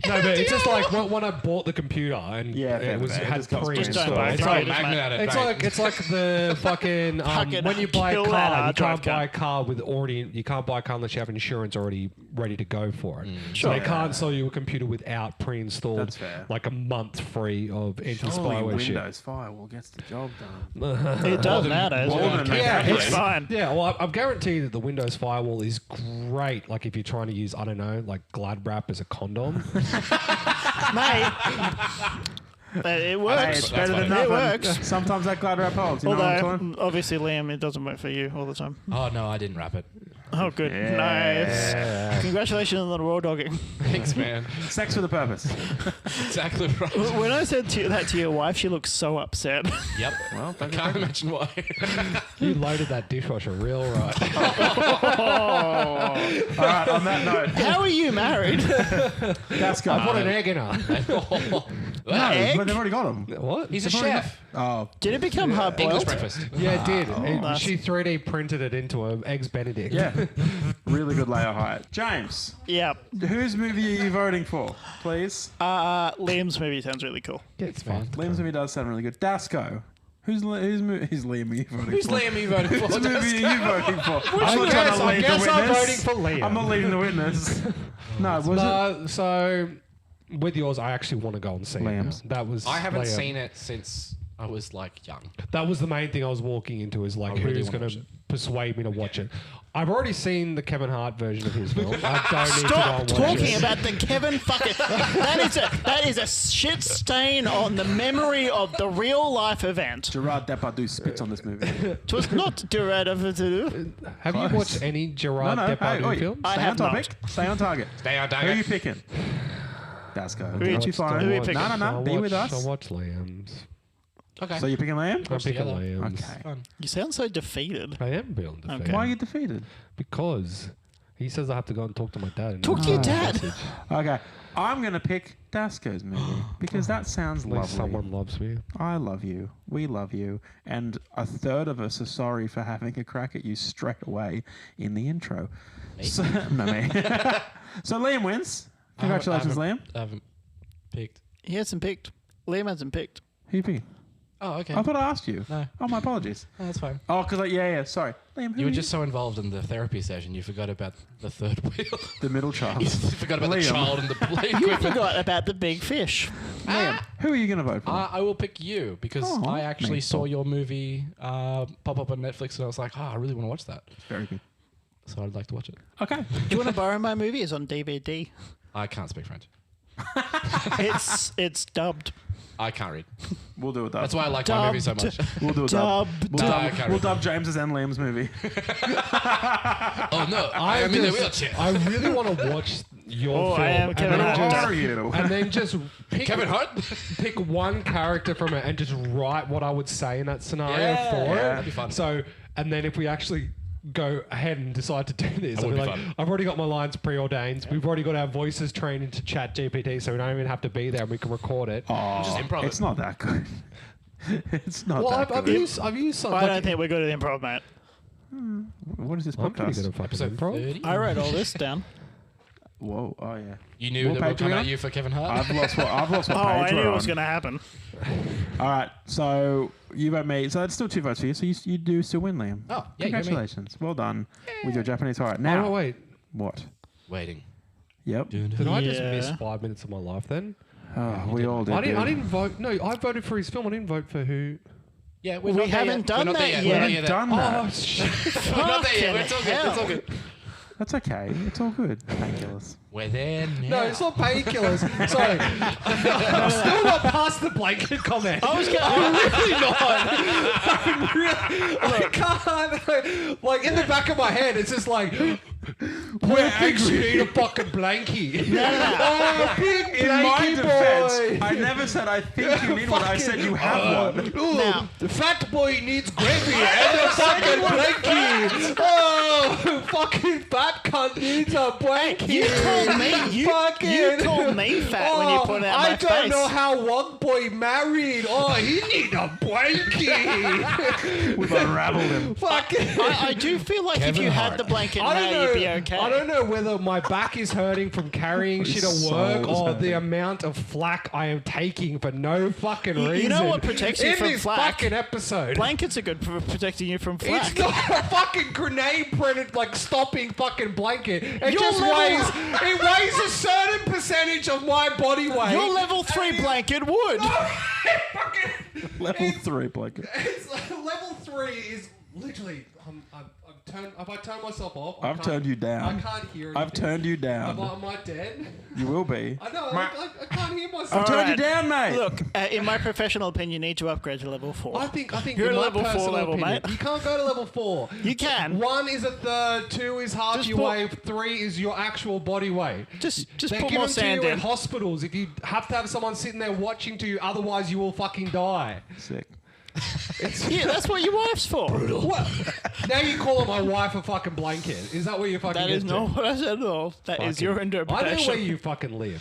No, but it's just like when I bought the computer and Yeah, it was fair, had just got pre-installed. Just don't buy It's it. like, Just magnet at it. it's like the fucking Fucking when you buy a kill that car, you hard drive can't buy a gun. car with already. You can't buy a car unless you have insurance already ready to go for it. So Sure. they can't sell you a computer without pre-installed, That's fair. like a month free of Surely anti-spyware shit. Windows Firewall gets the job done. It does nowadays. more Yeah. than Yeah, McAfee. it's fine. Yeah, well, I'm guaranteed that the Windows Firewall is great. Like if you're trying to use, I don't know, like Glad Wrap as a condom. Mate. It Hey, works. it's better than funny. It nothing. works. Sometimes that glad wrap holds. You know what I'm Although, talking? obviously, Liam, it doesn't work for you all the time. Oh, no, I didn't wrap it. Oh, good. Nice. Congratulations on the raw dogging. Thanks, man. Sex with a purpose. Exactly right. When I said that to your wife, she looked so upset. Yep. Well, I can't imagine why. You loaded that dishwasher real right. All right, on that note, How are you married? that's I gone. put an egg in her. No, egg? but they've already got them. What? He's a chef. Oh, Did it become hard English boiled? breakfast. Yeah, it did. nice. She 3D printed it into an eggs Benedict. yeah. Really good layer height. James, Yeah. whose movie are you voting for, please? Liam's movie sounds really cool. It's fine. Liam's movie does sound really good. Dasco, who's Liam are you voting Who's for? Liam you voting for? Whose movie are you voting for? I'm not I trying guess, to I lead guess the I'm witness. voting for Liam. I'm not leading the witness. No, was it? So, with yours, I actually want to go and see Liam's. it. That was I haven't Liam. seen it since I was like young. That was the main thing I was walking into is like, I really who's wanna going watch to it. persuade me to watch it? I've already seen the Kevin Hart version of his film. I don't need to go Stop and watch talking it. about the Kevin fucking. That is a shit stain on the memory of the real life event. Gerard Depardieu spits on this movie. It was not Gerard of Have you Close. watched any Gerard Depardieu films? I Stay have on topic. Stay on target. Stay on Who are target. you picking? Dasco. Who are you Don't you picking? fine? Who are you picking? No, no, no. Be with us. I watch Liam's. Okay. So you're picking Liam? I'm picking together. Liam's. Okay. You sound so defeated. I am being defeated. Okay. Why are you defeated? Because he says I have to go and talk to my dad. and Talk to leave your him a dad. message. Okay. I'm going to pick Dasco's movie because that sounds At least lovely. someone loves me. I love you. We love you. And a third of us are sorry for having a crack at you straight away in the intro. So, no, me. So Liam wins. Congratulations, Liam. I haven't picked. He hasn't picked. Liam hasn't picked. Who you picking? Oh, okay. I thought I asked you. No. Oh, my apologies. No, that's fine. Oh, because sorry. Liam, who You were are just so involved in the therapy session, you forgot about the third wheel. the middle child. You forgot about the Liam. child and the play You equipment. forgot about the big fish. Liam, who are you going to vote for? I will pick you because Oh, I actually thanks, saw Paul. your movie pop up on Netflix and I was like, I really want to watch that. Very good. So I'd like to watch it. Okay. Do you want to borrow my movie? It's on DVD. I can't speak French. It's dubbed. I can't read. We'll do it. That's why I like my movie so much. We'll do a dub. Dub. We'll dub James's and Liam's movie. Oh no, I'm in the wheelchair. I really want to watch your I am film. Kevin and then Hart. just- Are you? And then just pick Kevin Hart. pick one character from it and just write what I would say in that scenario Yeah, for it. that'd be fun. So, and then if we actually go ahead and decide to do this, I'll would be be like, fun. I've already got my lines preordained. We've already got our voices trained into Chat GPT, so we don't even have to be there and we can record it. Just improv it. It's not that good. It's not Well, that I've good. used some. I don't think we're good at improv, mate. What is this I'm pretty podcast? good at fucking Episode improv. 30. I wrote all this down. Whoa! Oh yeah. You knew More that would come Patreon? at you for Kevin Hart. I've lost what Oh, I page knew we're it was on. going to happen. All right, so you vote me. So that's still 2 votes for you. So you do still win, Liam. Oh, yeah, you got me. Congratulations. Well done with your Japanese. All right, Oh, now no, wait. what? Waiting. Yep. Did I just Yeah. miss 5 minutes of my life then? Oh, we all did. I dude. didn't vote. No, I voted for his film. I didn't vote for who. Yeah, We not there haven't yet. done We're not that there yet. We We're not haven't yet. done that. Oh, shit. We're not there yet. It's all good. It's all hell. good. That's okay. It's all good. Painkillers. We're there now. No, it's not painkillers. Sorry. I'm still not past the blanket comment. I was going I'm really not. I can't. Like, in the back of my head, it's just like, We're thinks you angry. need a fucking blankie. No. Oh, big In my blankie defense, boy. I never said I think you need one. I said you have one. Ooh, Now- the fat boy needs gravy and a fucking blankie. Oh, fucking fat cunt needs a blankie. You called me. You called me fat when you put it out I my don't face. know how one boy married. Oh, he need a blankie. We've unraveled him. Fucking. I do feel like if Kevin you Hart. had the blanket I now, don't know. you'd be okay. I don't know whether my back is hurting from carrying shit at soul work is or hurting. the amount of flack I am taking for no fucking reason. You know what protects you in from this flack? fucking episode. Blankets are good for protecting you from flack. It's not a fucking grenade printed like stopping fucking blanket. It Your just level- weighs a certain percentage of my body weight. Your level 3 blanket would. Level 3 blanket. It's like, level 3 is literally. Have I turned myself off? I've turned you down. I can't hear anything. I've turned you down. Am I dead? You will be. I know. I can't hear myself. I've turned you Alright. down, mate. Look, in my professional opinion, you need to upgrade to level 4. I think You're in at my level 4 personal level, opinion, mate. You can't go to level 4. You can. 1 is a third, 2 is half Just your put- weight, 3 is your actual body weight. Just They put give more them to sand you in. in hospitals if you have to have someone sitting there watching to you, otherwise you will fucking die. Sick. Yeah, that's what your wife's for. What? Now you calling my wife a fucking blanket. Is that where you fucking That is get to? not what I said at all. That is your I know interpretation. where you fucking live.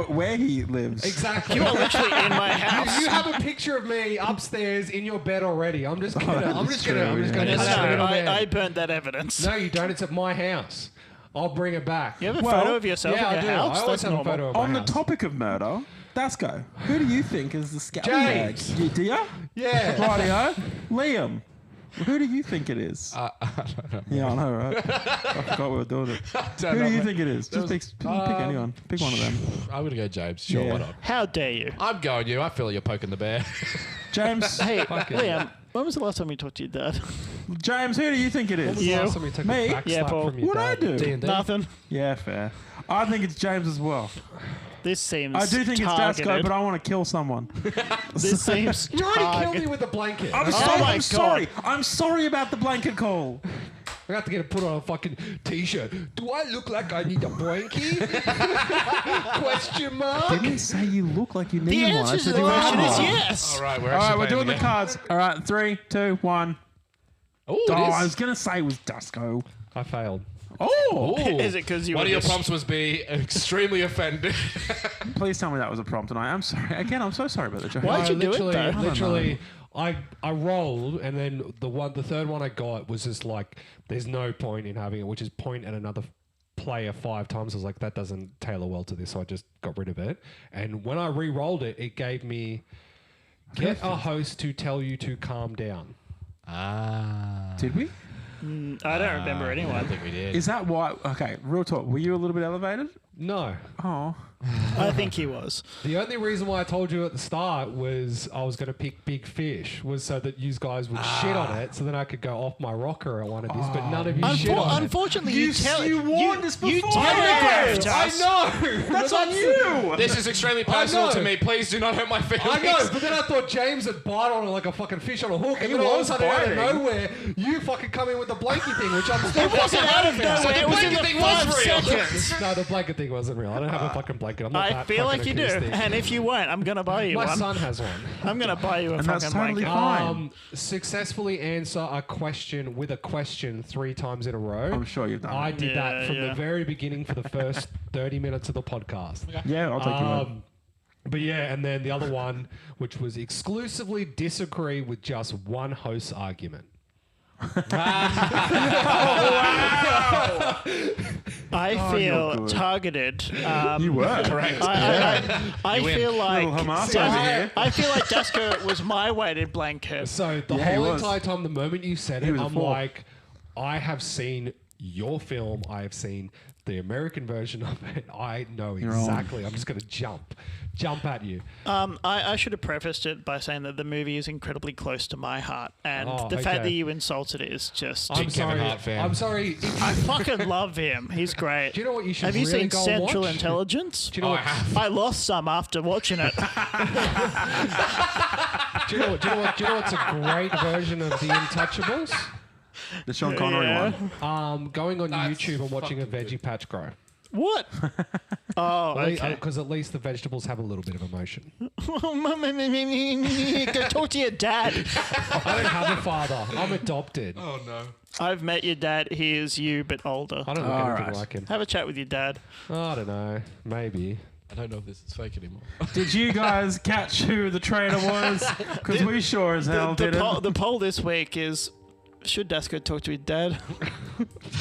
Where he lives. Exactly. You are literally in my house. You have a picture of me upstairs in your bed already. I'm just gonna that I'm is just gonna true, cut yeah. No, out the middleman. I burnt that evidence. No, you don't. It's at my house. I'll bring it back. You have a Well, photo of yourself yeah, I in do. your house? I always That's have normal. a photo of my On the house. topic of murder, Dasco, who do you think is the scallywag? James. Do you? Yeah. Rightio. Liam, who do you think it is? I don't know. Yeah, I know, right? I forgot we were doing it. Who do you think it is? Just pick anyone. Pick one of them. I'm gonna go James. Sure, Yeah. why not? How dare you? I'm going you. I feel like you're poking the bear. James. Hey, Liam, when was the last time you talked to your dad? James, who do you think it When is? was the You. last time you took Me? a back Yeah, slap Paul. from your What'd I dad? do? D&D. Nothing. Yeah, fair. I think it's James as well. This seems I do think targeted. it's Dasco, but I want to kill someone. This seems You already killed targeted. me with a blanket. I'm Oh sorry. my I'm sorry. God. I'm sorry about the blanket call. I have to get it put on a fucking t-shirt. Do I look like I need a blankie? Question mark. Didn't say you look like you The need one. I answer to said the you question had is one. yes. All right, we're All right, actually we're doing playing the cards. All right, 3, 2, 1. Oh, Oh, I it was is. gonna say it was Dasco. I failed. Oh, Ooh. Is it 'cause you One were of your just- prompts was be extremely offended. please tell me that was a prompt tonight. I'm sorry. Again, I'm so sorry about the joke. Why'd you do it, literally, though? literally, I rolled, and then the third one I got was just like, there's no point in having it, which is point at another player 5 times. I was like, that doesn't tailor well to this, so I just got rid of it. And when I re-rolled it, it gave me get a host to tell you to calm down. Did we? I don't remember I anyone. don't think we did. Is that why? Okay, real talk. Were you a little bit elevated? No. Oh, I think he was. The only reason why I told you at the start was I was going to pick Big Fish, was so that you guys would shit on it, so then I could go off my rocker at one of these. But none of you shit on it. Unfortunately, You warned us You before. telegraphed I us. know. That's on you. This is extremely personal know. to me. Please do not hurt my feelings. I know, but then I thought James had bite on it like a fucking fish on a hook, and He then all of a was sudden out of biting. nowhere, you fucking come in with the blanket thing, which I'm still It wasn't out of nowhere. So the It was in blanket the thing was 5 real. seconds. No, the blanket thing wasn't real. I don't have a fucking blanket. I'm not I that feel like you do. acoustic. And if you won't, I'm going to buy you My one. son has one. I'm going to buy you a And fucking that's totally blanket. fine. Successfully answer a question with a question 3 times in a row. I'm sure you've done I it. did that from Yeah. the very beginning for the first 30 minutes of the podcast. Yeah, I'll take you on. But yeah, and then the other one, which was exclusively disagree with just one host's argument. I you're feel good. targeted. You were. Correct. I You win. feel like Little Hamas over here. I feel like Dasko was my weighted blanket. So the Yeah, he whole was. entire time, the moment you said He it, was a I'm four. like, I have seen your film. I have seen the American version of it. I know You're on. exactly. I'm just going to jump at you. I should have prefaced it by saying that the movie is incredibly close to my heart, and Oh, the fact okay. that you insulted it is just. I'm Kevin sorry. Hart fan. I'm sorry. If I fucking love him. He's great. Do you know what you should Have you really seen go and Central watch? Intelligence? Do you know Oh, I what? have. I lost some after watching it. Do you know what's a great version of The Untouchables? The Sean Connery Yeah. one. Going on That's YouTube and watching a fucking veggie patch grow. What? Oh, okay. Because at least the vegetables have a little bit of emotion. Go talk to your dad. I don't have a father. I'm adopted. Oh no. I've met your dad. He is you, but older. I don't look anything Alright. like him. Have a chat with your dad. I don't know. Maybe. I don't know if this is fake anymore. Did you guys catch who the traitor was? Because we sure as hell The didn't. the poll this week is: should Dasko talk to his dad?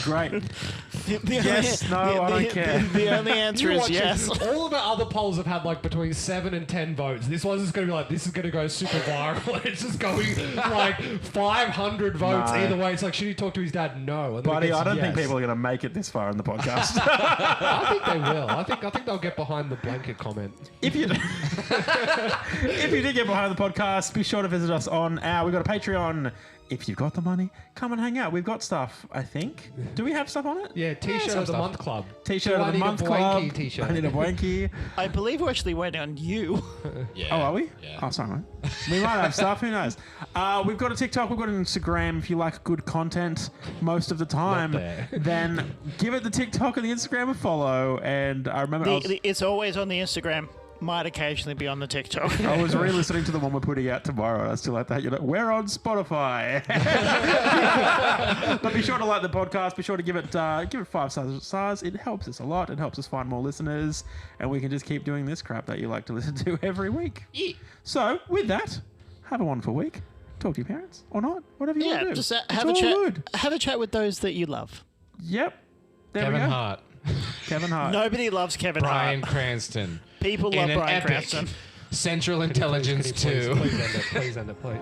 Great. The Yes, no, I don't care. The only answer You is watch it. yes. All of our other polls have had like between 7 and 10 votes. This one's just going to be like, this is going to go super viral. It's just going like 500 votes No. either way. It's like, should he talk to his dad? No. And then it Buddy, gets I don't think yes. people are going to make it this far in the podcast. I think they will. I think they'll get behind the blanket comment. If you did get behind the podcast, be sure to visit us on we've got a Patreon. If you've got the money, come and hang out. We've got stuff, I think. Do we have stuff on it? Yeah, T-shirt some of the stuff. month club. T-shirt Do I of the need a month blankie club. T-shirt? I need a blankie. I believe we're actually waiting on you. Yeah. Oh, are we? Yeah. Oh, sorry, mate. We might have stuff. Who knows? We've got a TikTok. We've got an Instagram. If you like good content most of the time, there. then give it the TikTok and the Instagram a follow. And I remember It's always on the Instagram. Might occasionally be on the TikTok. I was re-listening to the one we're putting out tomorrow, and I still like that. You're like, we're on Spotify. But be sure to like the podcast. Be sure to give it 5 stars. It helps us a lot. It helps us find more listeners, and we can just keep doing this crap that you like to listen to every week. Yeah. So, with that, have a wonderful week. Talk to your parents or not, whatever you want Yeah, to do. just It's have a all chat. good. Have a chat with those that you love. Yep. There Kevin we go. Hart, Kevin Hart. Nobody loves Kevin Brian Hart. Cranston. People In love an Brian epic Cranston. Central Intelligence 2. Please end it. Please end it. Please.